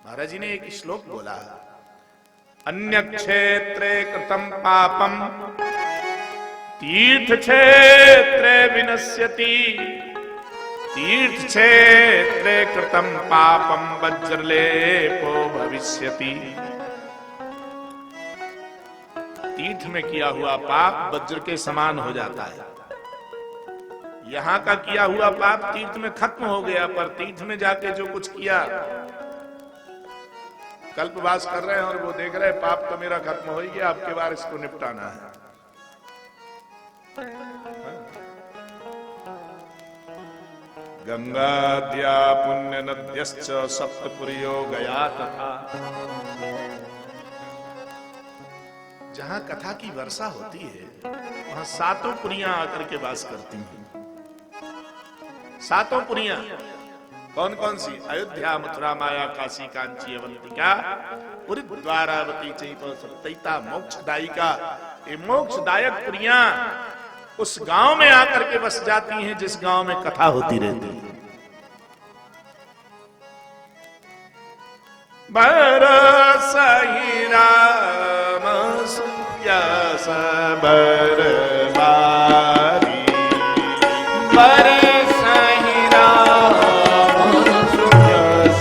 महाराज जी ने एक श्लोक बोला, अन्य क्षेत्रे कृतं पापम तीर्थ क्षेत्रे विनश्यति, तीर्थ क्षेत्रे कृतं पापम वज्रलेपो भविष्यति। तीर्थ में किया हुआ पाप वज्र के समान हो जाता है। यहां का किया हुआ पाप तीर्थ में खत्म हो गया, पर तीर्थ में जाके जो कुछ किया, कल्पवास कर रहे हैं और वो देख रहे हैं पाप तो मेरा खत्म हो ही गया, आपके बार इसको निपटाना है। गंगाद्या पुण्य नद्यश्च सप्तपुर्यो गया तथा। जहां कथा की वर्षा होती है वहां 7 पुरियां आकर के वास करती हैं। 7 पुरियां कौन कौन सी? अयोध्या, मथुरा, माया, काशी, कांची, अवंतिका, पुरी, द्वारावती, चैत्र, सप्तैता, मोक्षदायिका। ये मोक्षदायक पुरियां उस गांव में आकर के बस जाती हैं जिस गांव में कथा होती रहती है। बरसहि राम सुयस बरबारी, बरसहि राम सुयस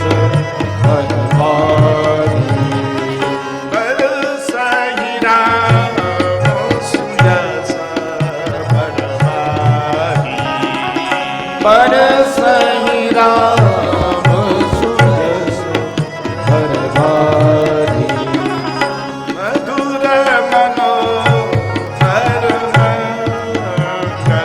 बरबारी, बरसहि राम सुयस बरबारी, बरसहि राम मधुर मनोहर मंगलकारी।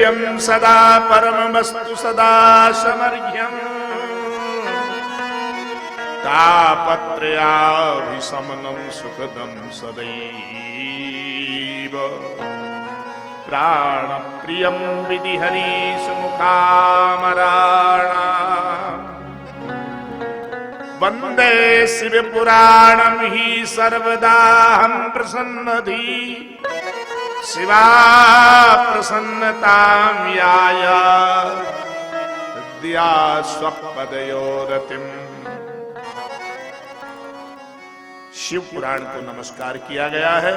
सेव्यं सदा परमवस्तु सदा समर्घ्यम् तापत्रयाभिशमनं सुखदं सदैव प्राणप्रियं विधिहरीशमुखामराणाम् वन्दे शिवपुराणं हि सर्वदाहं प्रसन्नधि शिवा प्रसन्नतां याय हृदया स्वपदयोरतिम्। शिव पुराण को नमस्कार किया गया है।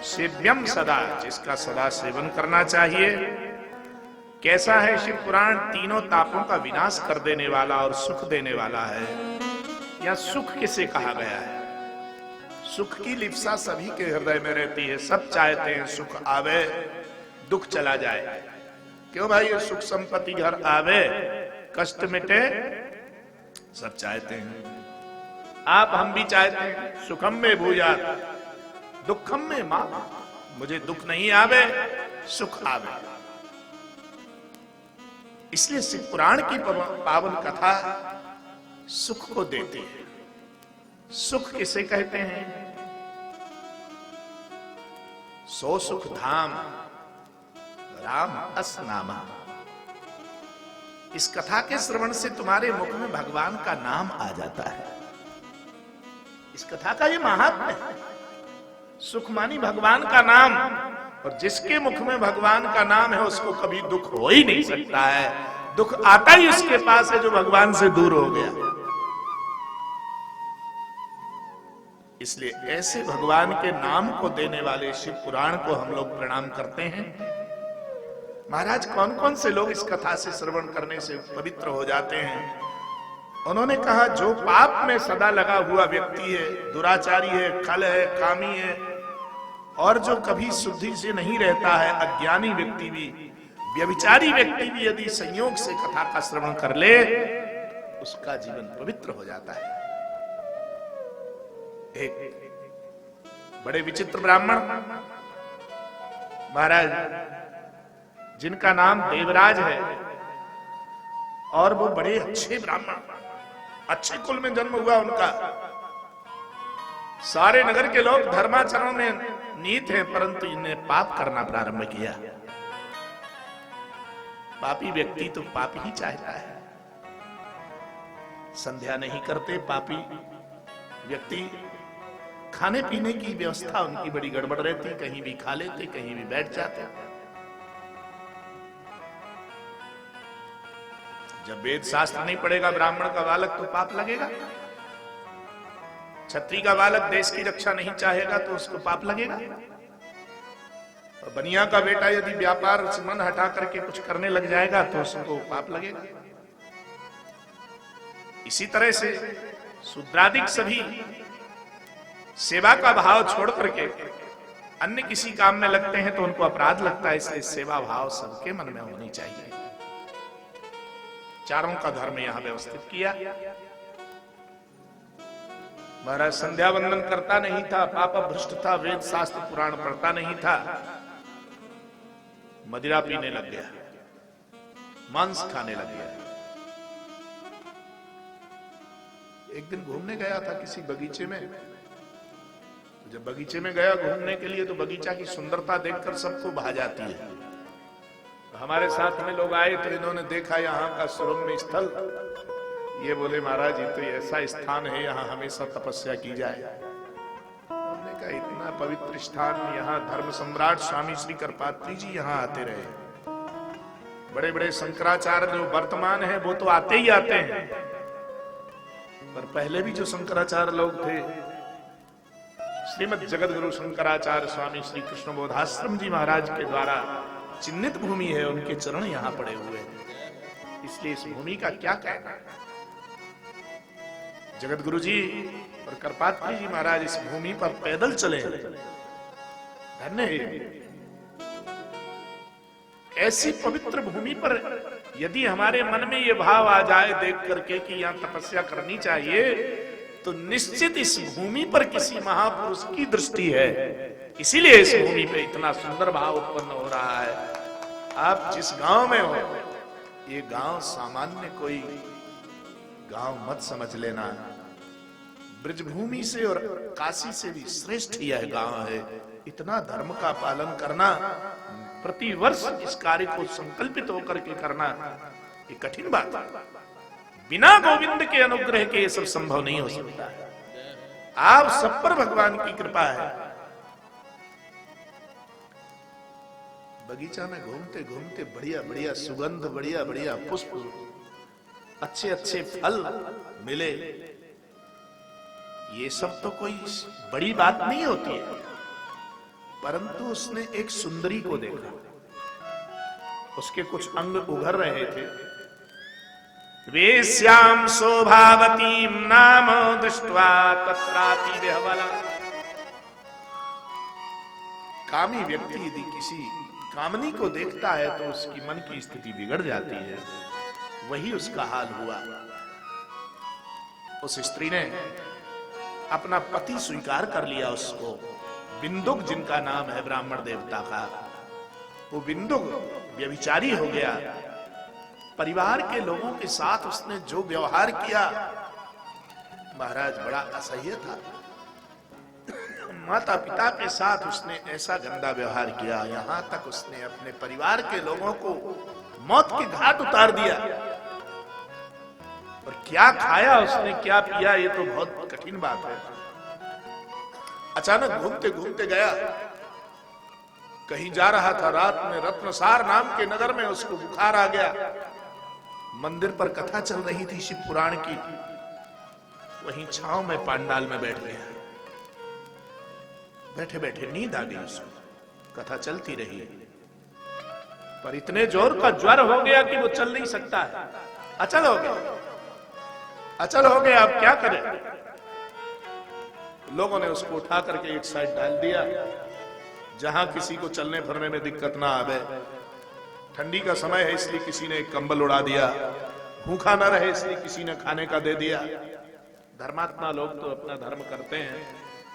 सेव्यम सदा, जिसका सदा सेवन करना चाहिए। कैसा है शिव पुराण? तीनों तापों का विनाश कर देने वाला और सुख देने वाला है। या सुख किसे कहा गया है? सुख की लिप्सा सभी के हृदय में रहती है। सब चाहते हैं सुख आवे, दुख चला जाए। क्यों भाई? ये सुख संपत्ति घर आवे, कष्ट मिटे, सब चाहते हैं। आप हम भी चाहते हैं सुखम में भूयात दुखम में मां, मुझे दुख नहीं आवे, सुख आवे। इसलिए शिव पुराण की पावन कथा सुख को देती है। सुख किसे कहते हैं? सो सुख धाम राम अस नामा। इस कथा के श्रवण से तुम्हारे मुख में भगवान का नाम आ जाता है। इस कथा का ये महात्म्य है। सुख मानी भगवान का नाम, और जिसके मुख में भगवान का नाम है उसको कभी दुख हो ही नहीं सकता है। दुख आता ही उसके पास है जो भगवान से दूर हो गया। इसलिए ऐसे भगवान के नाम को देने वाले शिव पुराण को हम लोग प्रणाम करते हैं। महाराज, कौन कौन से लोग इस कथा से श्रवण करने से पवित्र हो जाते हैं? उन्होंने कहा, जो पाप में सदा लगा हुआ व्यक्ति है, दुराचारी है, खल है, कामी है, और जो कभी शुद्धि से नहीं रहता है, अज्ञानी व्यक्ति भी, व्यभिचारी व्यक्ति भी यदि संयोग से कथा का श्रवण कर ले, उसका जीवन पवित्र हो जाता है। एक बड़े विचित्र ब्राह्मण महाराज, जिनका नाम देवराज है, और वो बड़े अच्छे ब्राह्मण, अच्छे कुल में जन्म हुआ उनका। सारे नगर के लोग धर्माचरण में नीत हैं, परंतु इन्हें पाप करना प्रारंभ किया। पापी व्यक्ति तो पाप ही चाहता है। संध्या नहीं करते पापी व्यक्ति। खाने पीने की व्यवस्था उनकी बड़ी गड़बड़ रहती, कहीं भी खा लेते, कहीं भी बैठ जाते। जब वेद शास्त्र नहीं पढ़ेगा ब्राह्मण का बालक तो पाप लगेगा। क्षत्रिय का बालक देश की रक्षा नहीं चाहेगा तो उसको पाप लगेगा। और बनिया का बेटा यदि व्यापार से मन हटा करके कुछ करने लग जाएगा तो उसको पाप लगेगा। इसी तरह से शूद्रादिक सभी सेवा का भाव छोड़ करके अन्य किसी काम में लगते हैं तो उनको अपराध लगता है। इसलिए सेवा भाव सबके मन में होनी चाहिए। चारों का धर्म यहां व्यवस्थित किया। महाराज संध्या वंदन करता नहीं था, पाप भ्रष्ट था, वेद शास्त्र पुराण पढ़ता नहीं था, मदिरा पीने लग गया, मांस खाने लग गया। एक दिन घूमने गया था किसी बगीचे में। जब बगीचे में गया घूमने के लिए तो बगीचा की सुंदरता देखकर सबको भा जाती है। हमारे साथ में लोग आए तो इन्होंने देखा यहाँ का सुरम्य स्थल। ये बोले, महाराज ये तो ऐसा स्थान है, यहाँ हमेशा तपस्या की जाए। हमने कहा, इतना पवित्र स्थान, यहाँ धर्म सम्राट स्वामी श्री करपात्री जी यहाँ आते रहे। बड़े बड़े शंकराचार्य जो वर्तमान है वो तो आते ही आते हैं, पर पहले भी जो शंकराचार्य लोग थे, श्रीमद जगत गुरु शंकराचार्य स्वामी श्री कृष्ण बोधाश्रम जी महाराज के द्वारा चिन्हित भूमि है, उनके चरण यहाँ पड़े हुए हैं। इसलिए इस भूमि का क्या कहना। जगत गुरु जी और करपात्री जी महाराज इस भूमि पर पैदल चले, धन्य है। ऐसी पवित्र भूमि पर यदि हमारे मन में ये भाव आ जाए देख करके कि यहाँ तपस्या करनी चाहिए, तो निश्चित इस भूमि पर किसी महापुरुष की दृष्टि है। इसीलिए इस भूमि पे इतना सुंदर भाव उत्पन्न हो रहा है। आप जिस गांव में हो, ये गांव सामान्य कोई गांव मत समझ लेना। ब्रजभूमि से और काशी से भी श्रेष्ठ यह गांव है। इतना धर्म का पालन करना, प्रतिवर्ष इस कार्य को संकल्पित होकर के करना, ये कठिन बात है। बिना गोविंद के अनुग्रह के ये सब संभव नहीं हो सकता है। आप सब पर भगवान की कृपा है। बगीचा में घूमते घूमते बढ़िया बढ़िया सुगंध, बढ़िया बढ़िया पुष्प, अच्छे अच्छे फल मिले, ये सब तो कोई बड़ी बात नहीं होती है। परंतु उसने एक सुंदरी को देखा, उसके कुछ अंग उभर रहे थे। वेश्याम शोभावतीम नाम दृष्ट्वा तत्रापि विह्वला। कामी व्यक्ति यदि किसी कामनी को देखता है तो उसकी मन की स्थिति बिगड़ जाती है। वही उसका हाल हुआ। उस स्त्री ने अपना पति स्वीकार कर लिया उसको। बिंदुक जिनका नाम है ब्राह्मण देवता का, वो बिंदुक व्यभिचारी हो गया। परिवार के लोगों के साथ उसने जो व्यवहार किया महाराज बड़ा असह्य था। माता पिता के साथ उसने ऐसा गंदा व्यवहार किया, यहां तक उसने अपने परिवार के लोगों को मौत के घाट उतार दिया। और क्या खाया उसने, क्या पिया, ये तो बहुत कठिन बात है। अचानक घूमते घूमते गया, कहीं जा रहा था, रात में रत्नसार नाम के नगर में उसको बुखार आ गया। मंदिर पर कथा चल रही थी शिव पुराण की, वहीं छांव में पांडाल में बैठ गया। बैठे बैठे नींद आ गई उसको। कथा चलती रही, पर इतने जोर का ज्वर हो गया कि वो चल नहीं सकता है। अचल हो गया, अचल हो गया। अब क्या करें? लोगों ने उसको उठा करके एक साइड डाल दिया, जहां किसी को चलने फिरने में दिक्कत ना आवे। ठंडी का समय है इसलिए किसी ने एक कंबल उड़ा दिया। भूखा ना रहे इसलिए किसी ने खाने का दे दिया। धर्मात्मा लोग तो अपना धर्म करते हैं,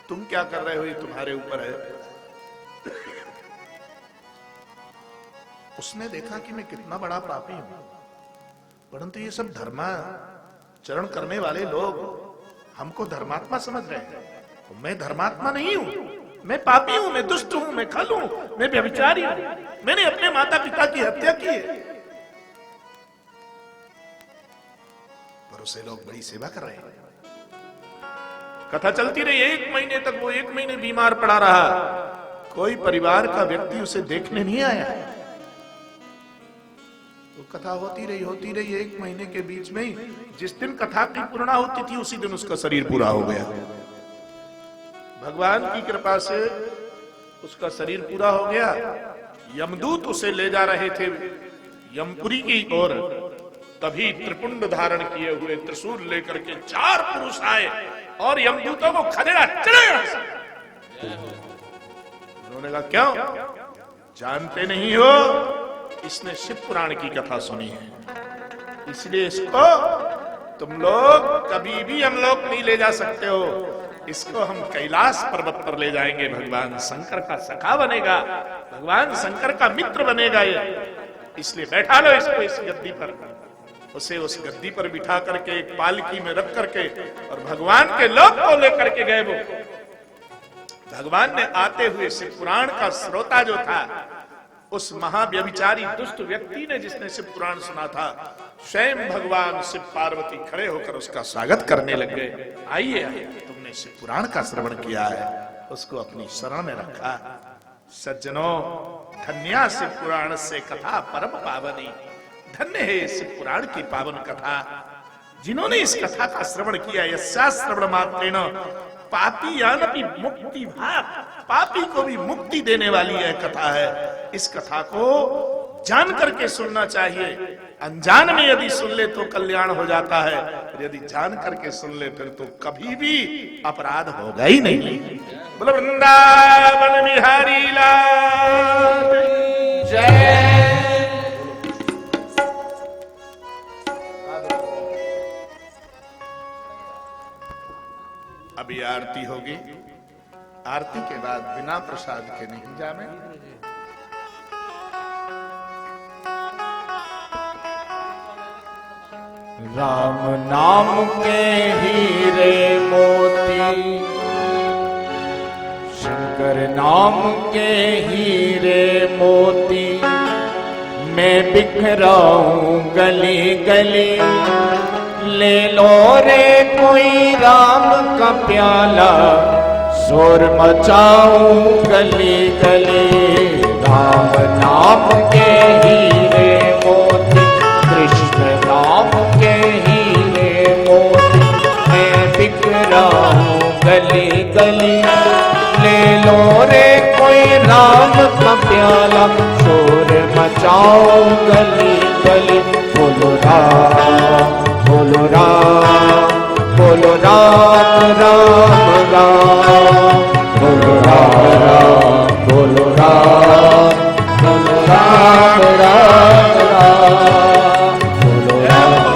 तुम क्या कर रहे हो ये तुम्हारे ऊपर है। उसने देखा कि मैं कितना बड़ा पापी हूं, परंतु ये सब धर्माचरण करने वाले लोग हमको धर्मात्मा समझ रहे हैं। मैं धर्मात्मा नहीं हूं, मैं पापी हूं, मैं दुष्ट हूं, मैं खल हूं, मैं व्यभिचारी हूं, मैंने अपने माता पिता की हत्या की है। पर उसे लोग बड़ी सेवा कर रहे हैं। कथा चलती रही। 1 महीने तक वो 1 महीने बीमार पड़ा रहा। कोई परिवार का व्यक्ति उसे देखने नहीं आया। वो कथा होती रही 1 महीने के बीच में ही जिस दिन कथा की पूर्णा होती थी उसी दिन उसका शरीर पूरा हो गया। भगवान की कृपा से उसका शरीर पूरा हो गया। यमदूत उसे ले जा रहे थे यमपुरी की ओर, तभी त्रिपुंड धारण किए हुए त्रिशूल लेकर के 4 पुरुष आए और यमदूतों को खदेड़ा, चले। उन्होंने कहा क्यों जानते नहीं हो, इसने शिव पुराण की कथा सुनी है, इसलिए इसको तुम लोग कभी भी हम लोग नहीं ले जा सकते हो। इसको हम कैलाश पर्वत पर ले जाएंगे, भगवान शंकर का सखा बनेगा, भगवान शंकर का मित्र बनेगा ये, इसलिए बैठा लो इसको इस गद्दी पर। उसे उस गद्दी पर बिठा करके एक पालकी में रख करके और भगवान के लोक को लेकर के गए। वो भगवान ने आते हुए शिव पुराण का श्रोता जो था, उस महाव्यभिचारी दुष्ट व्यक्ति ने जिसने शिव पुराण सुना था, स्वयं भगवान शिव पार्वती खड़े होकर उसका स्वागत करने लग गए। आइए तुमने शिव पुराण का श्रवण किया है, उसको अपनी शरण में रखा। सज्जनों, धन्या शिव पुराण से कथा परम पावनी। धन्य है शिव पुराण की पावन कथा। जिन्होंने इस कथा का श्रवण किया, यस्या श्रवण मात्रेण पापी यानपि मुक्ति भाव, पापी को भी मुक्ति देने वाली यह कथा है। इस कथा को जान करके सुनना चाहिए। अनजान में यदि सुन ले तो कल्याण हो जाता है, और यदि जान करके सुन ले फिर तो कभी भी अपराध होगा ही नहीं। बोलो वृंदावन बिहारी लाल जय। अभी आरती होगी, आरती के बाद बिना प्रसाद के नहीं जाने। राम नाम के हीरे मोती, शंकर नाम के हीरे मोती, मैं बिखराऊं गली गली, ले लो रे कोई राम का प्याला, शोर मचाऊं गली गली। राम नाम के हीरे मोती, कृष्ण नाम के हीरे मोती, मैं बिखराऊं गली गली, ले लो रे कोई राम का प्याला, शोर मचाओ गली गली। बोलो राम बोलो राम बोलो राम राम राम, बोलो राम बोलो राम बोलो राम राम राम, बोलो राम।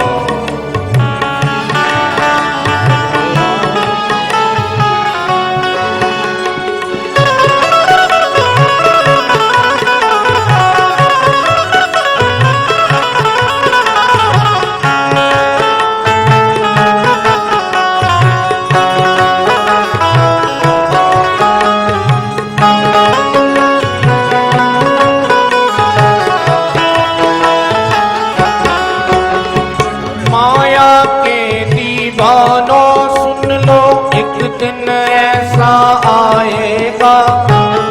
दिन ऐसा आएगा,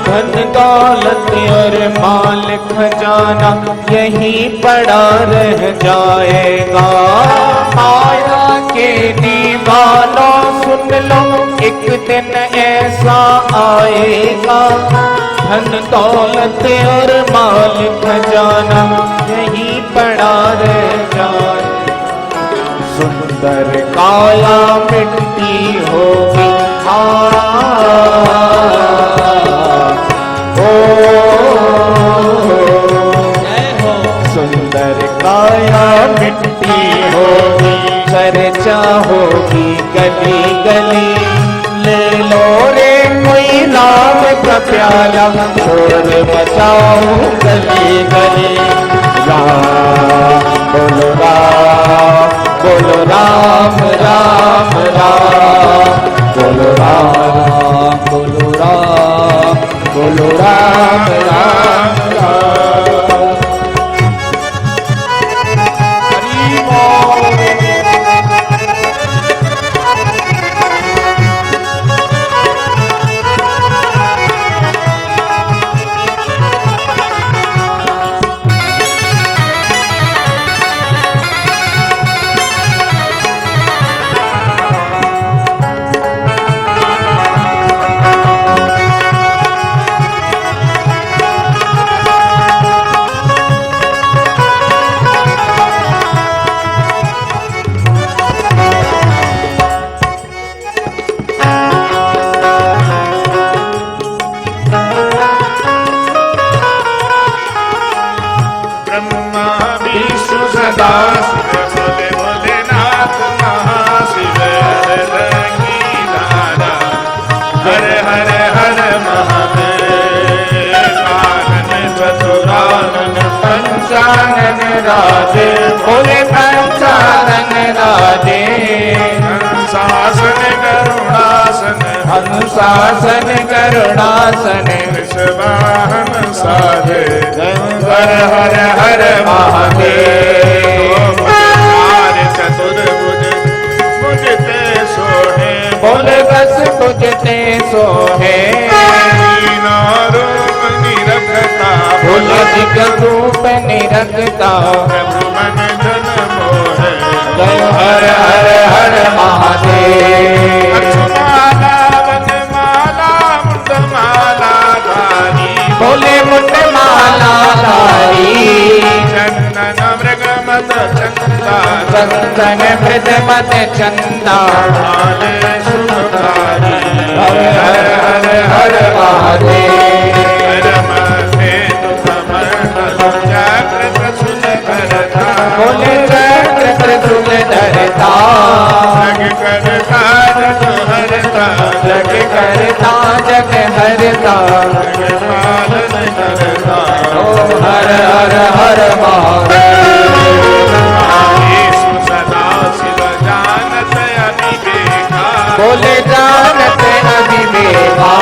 धन दौलत और माल खजाना यहीं पड़ा रह जाएगा। माया के दीवानों सुन लो, एक दिन ऐसा आएगा, धन दौलत और माल खजाना यहीं पड़ा रह जाएगा। सुंदर काया मिट्टी होगी सुंदर काया मिट्टी होगी, चर्चा होगी गली गली, ले लो रे कोई राम का प्याला, शोर मचाओ गली गली। राम बोलो राम बोलो राम राम राम, बोलो राम बोलो राम बोलो राम राम राम। हरि बोल। भोले भोलेनाथ महाशिव हर हर हर महादेव, कानन चतुरानन पंचानन राधे, भोले पंचानन राधे। हंसासन करुणासन हंसासन करुणासन, विश्ववाहन साधे, हर हर हर महादेव। चतुर्भुज मुझते सोहे, बोले बस मुझते सोहे, रूप निरखता, बोले दिग रूप निरखता, प्रभु मन जन मोहे, जय हर हर हर महादेव। माला वनमाला मुंडमाला धारी, बोले मुंडमाला धारी, चंदन मृगमत चंदा, चंदन मृगमत चंदा, सुखकारी, हर हर हर हर महादेव। चक्र त्रिशूल धरता, बोले चक्र त्रिशूल धरता, जग करता जग हरता, जग करता जग हरता, जग पालन करता, ओ हर हर हर महादेव। सदा बोले जानत अविवेका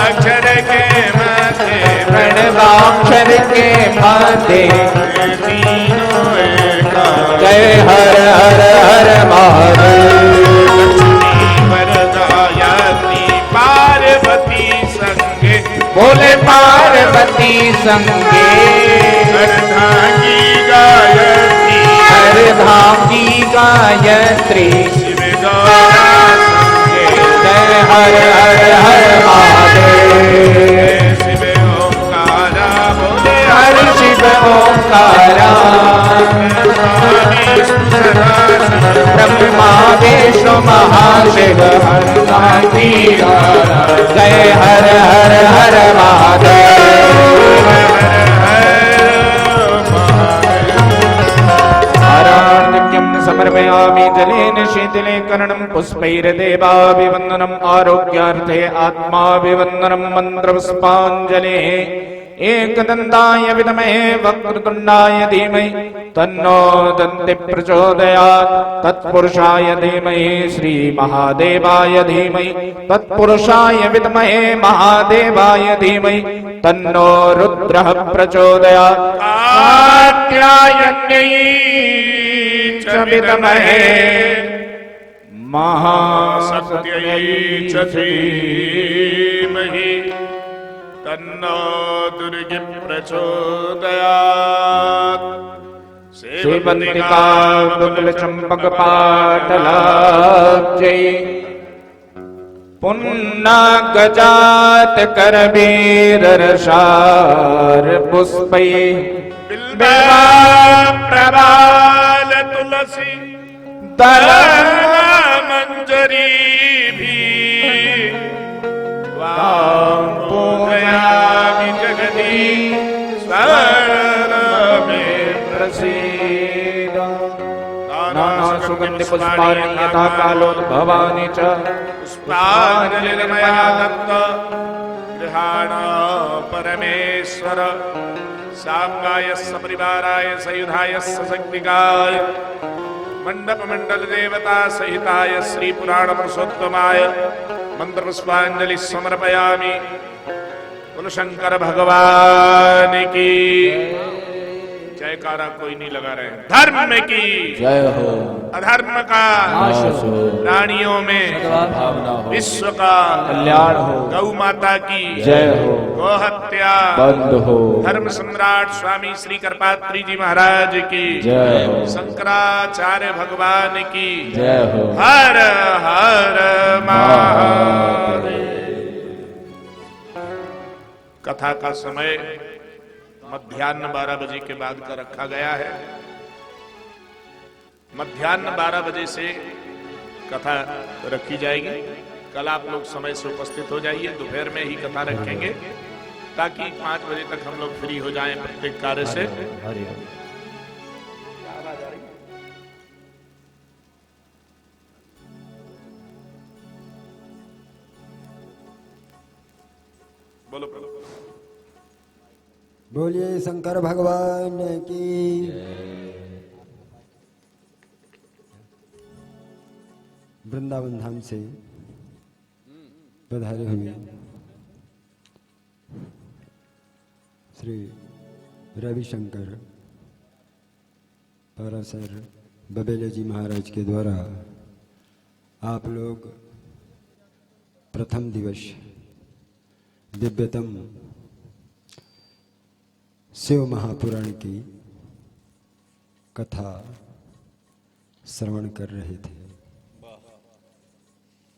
अक्षर के माथे प्रणवाक्षर के माथे तीनों एकाकार। जय हर हर हर महादेव वरदायत्री पार्वती संगे बोले पार्वती संगे अर्धांगी गायत्री अर्धांगी गायत्री शिव गौरा संगे जय हर हर हर महादेव शिव ओंकारा बोले हर शिव ओंकारा ब्रह्मा विष्णु महाशिव हर जय हर हर हर महादेव आराध्यं समर्पयामि जलेन शीतले कर्णं पुष्पैर्देवाभिवन्दनम् आरोग्यार्थे आत्माभिवन्दनं मन्त्रपुष्पाञ्जलिः एकदन्ताय विद्महे वक्रतुण्डाय धीमहि तन्नो दन्ति प्रचोदयात् तत्पुरुषाय धीमहि श्रीमहादेवाय धीमहि तत्पुरुषाय विद्महे महादेवाय धीमहि तन्नो रुद्रः प्रचोदयात् कात्यायन्यै च विद्महे सत्यै च धीमहि तन्नो दुर्गे प्रचोदयात्। सेवन्तिका बकुलचम्पकपाटलाब्जै पुन्नागजात करवीररसार पुष्पै बिल्वा प्रबाल तुलसी दल मंजरी भी वामोदयामि जगदी स्वर्ण में प्रसीद नाना सुगंधि पुष्पाणि यथा कालोद्भवानि च पुष्पाञ्जलिर्मया दत्त गृहाण परमेश्वर साम्गाय सपरिवाराय सयुधाय सशक्तिकाय मंडप मंडल देवता सहिताय श्री पुराण पुरुषोत्तमाय मंत्र पुष्पांजलि समर्पयामि। बोलो शंकर भगवान की जयकारा कोई नहीं लगा रहे। धर्म की जय हो अधर्म का नाश हो प्राणियों में भावना हो विश्व का कल्याण हो गौ माता की जय हो गोहत्या बंद हो धर्म सम्राट स्वामी श्री करपात्री जी महाराज की जय हो शंकराचार्य भगवान की जय हो हर हर महादेव। कथा का समय मध्याह्न 12 बजे के बाद का रखा गया है। मध्याह्न 12 बजे से कथा रखी जाएगी। कल आप लोग समय से उपस्थित हो जाइए। दोपहर में ही कथा रखेंगे ताकि 5 बजे तक हम लोग फ्री हो जाएं प्रत्येक कार्य से। बोलो बोलो। बोलिए शंकर भगवान की। वृंदावन धाम से पधारे हुए श्री रविशंकर पराशर बबेले जी महाराज के द्वारा आप लोग प्रथम दिवस दिव्यतम शिव महापुराण की कथा श्रवण कर रहे थे।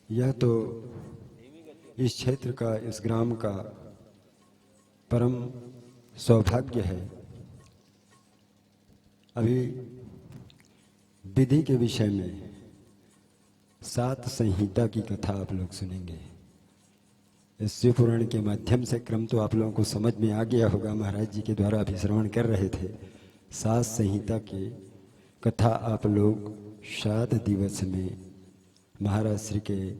यह तो इस क्षेत्र का, इस ग्राम का परम सौभाग्य है। अभी विधि के विषय में 7 संहिता की कथा आप लोग सुनेंगे। इस शिव पुराण के माध्यम से क्रम तो आप लोगों को समझ में आ गया होगा। महाराज जी के द्वारा अभी श्रवण कर रहे थे। 7 संहिता की कथा आप लोग 7 दिवस में महाराज श्री के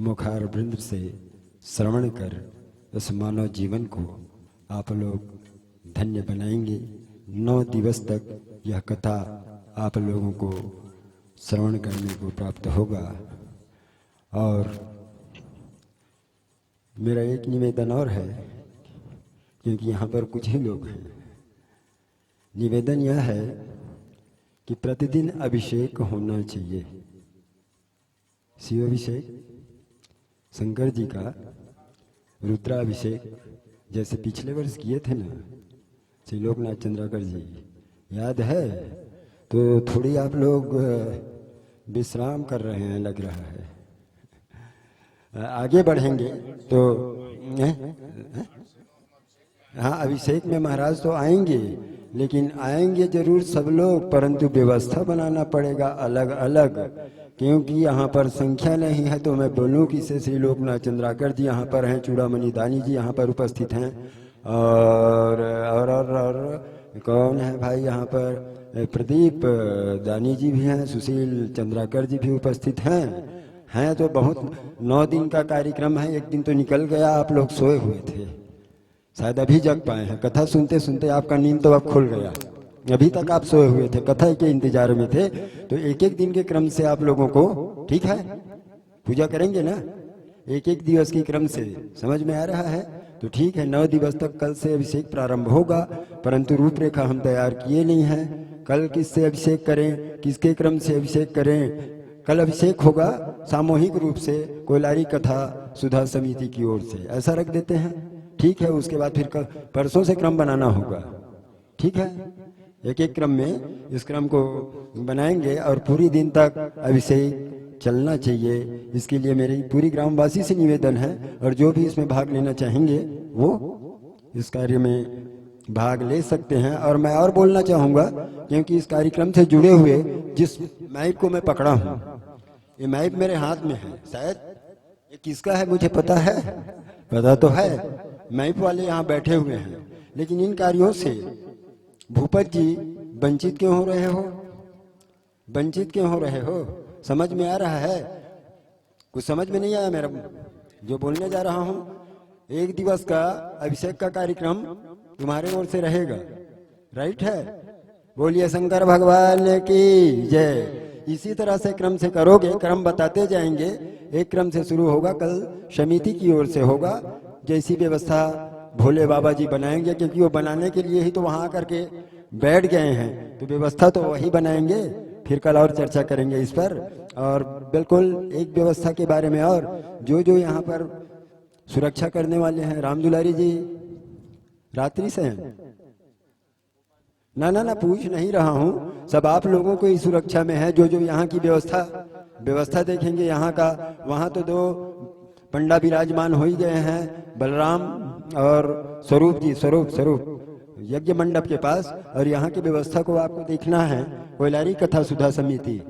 मुखार वृंद से श्रवण कर इस मानव जीवन को आप लोग धन्य बनाएंगे। 9 दिवस तक यह कथा आप लोगों को श्रवण करने को प्राप्त होगा। और मेरा एक निवेदन और है, क्योंकि यहाँ पर कुछ ही लोग हैं। निवेदन यह है कि प्रतिदिन अभिषेक होना चाहिए। शिव अभिषेक, शंकर जी का रुद्राभिषेक, जैसे पिछले वर्ष किए थे ना श्री लोकनाथ चंद्राकर जी, याद है? तो थोड़ी आप लोग विश्राम कर रहे हैं लग रहा है। आगे बढ़ेंगे तो हाँ, अभिषेक में महाराज तो आएंगे, लेकिन आएंगे जरूर सब लोग, परंतु व्यवस्था बनाना पड़ेगा अलग अलग, क्योंकि यहाँ पर संख्या नहीं है। तो मैं बोलूँ कि से श्री लोकनाथ चंद्राकर जी यहाँ पर हैं, चूड़ामणि दानी जी यहाँ पर उपस्थित हैं, और कौन है भाई यहाँ पर, प्रदीप दानी जी भी हैं, सुशील चंद्राकर जी भी उपस्थित हैं। तो बहुत 9 दिन का कार्यक्रम है। एक दिन तो निकल गया, आप लोग सोए हुए थे, शायद अभी जग पाए हैं। कथा सुनते सुनते आपका नींद तो अब खुल गया, अभी तक आप सोए हुए थे, कथा के इंतजार में थे। तो एक एक दिन के क्रम से आप लोगों को, ठीक है, पूजा करेंगे ना, एक एक दिवस के क्रम से, समझ में आ रहा है? तो ठीक है, 9 दिवस तक कल से अभिषेक प्रारंभ होगा, परंतु रूपरेखा हम तैयार किए नहीं है। कल किससे अभिषेक करें, किसके क्रम से अभिषेक करें। कल अभिषेक होगा सामूहिक रूप से कोयलारी कथा सुधा समिति की ओर से, ऐसा रख देते हैं, ठीक है। उसके बाद फिर परसों से क्रम बनाना होगा, ठीक है। एक एक क्रम में इस क्रम को बनाएंगे और पूरी दिन तक अभिषेक चलना चाहिए। इसके लिए मेरी पूरी ग्रामवासी से निवेदन है, और जो भी इसमें भाग लेना चाहेंगे वो इस कार्य में भाग ले सकते हैं। और मैं और बोलना चाहूँगा, क्योंकि इस कार्यक्रम से जुड़े हुए जिस माइक को मैं पकड़ा हूँ, ये माइक मेरे हाथ में है, शायद ये किसका है मुझे पता है, पता तो है, माइक वाले यहाँ बैठे हुए हैं, लेकिन इन कार्यों से भूपत जी वंचित क्यों हो रहे हो, वंचित क्यों हो रहे हो? समझ में आ रहा है? कुछ समझ में नहीं आया मेरा जो बोलने जा रहा हूँ। 1 दिवस का अभिषेक का कार्यक्रम तुम्हारे ओर से रहेगा, राइट है? बोलिए शंकर भगवान की जय। इसी तरह से क्रम से करोगे, क्रम बताते जाएंगे। एक क्रम से शुरू होगा, कल समिति की ओर से होगा। जैसी व्यवस्था भोले बाबा जी बनाएंगे, क्योंकि वो बनाने के लिए ही तो वहां आकर के बैठ गए हैं, तो व्यवस्था तो वही बनाएंगे। फिर कल और चर्चा करेंगे इस पर। और बिल्कुल एक व्यवस्था के बारे में, और जो जो यहाँ पर सुरक्षा करने वाले हैं, राम दुलारी जी रात्रि से हैं ना, पूछ नहीं रहा हूँ, सब आप लोगों को ही सुरक्षा में है। जो जो यहाँ की व्यवस्था देखेंगे यहाँ का, वहाँ तो 2 पंडा विराजमान हो ही गए हैं, बलराम और स्वरूप जी, स्वरूप यज्ञ मंडप के पास। और यहाँ की व्यवस्था को आपको देखना है। कोयलारी कथा सुधा समिति,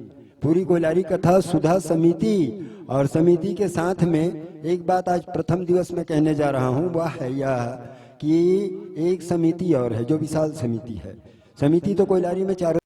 पूरी कोयलारी कथा सुधा समिति, और समिति के साथ में एक बात आज प्रथम दिवस में कहने जा रहा हूँ, वह है यह कि एक समिति और है जो विशाल समिति है। समिति तो कोयलारी में चारों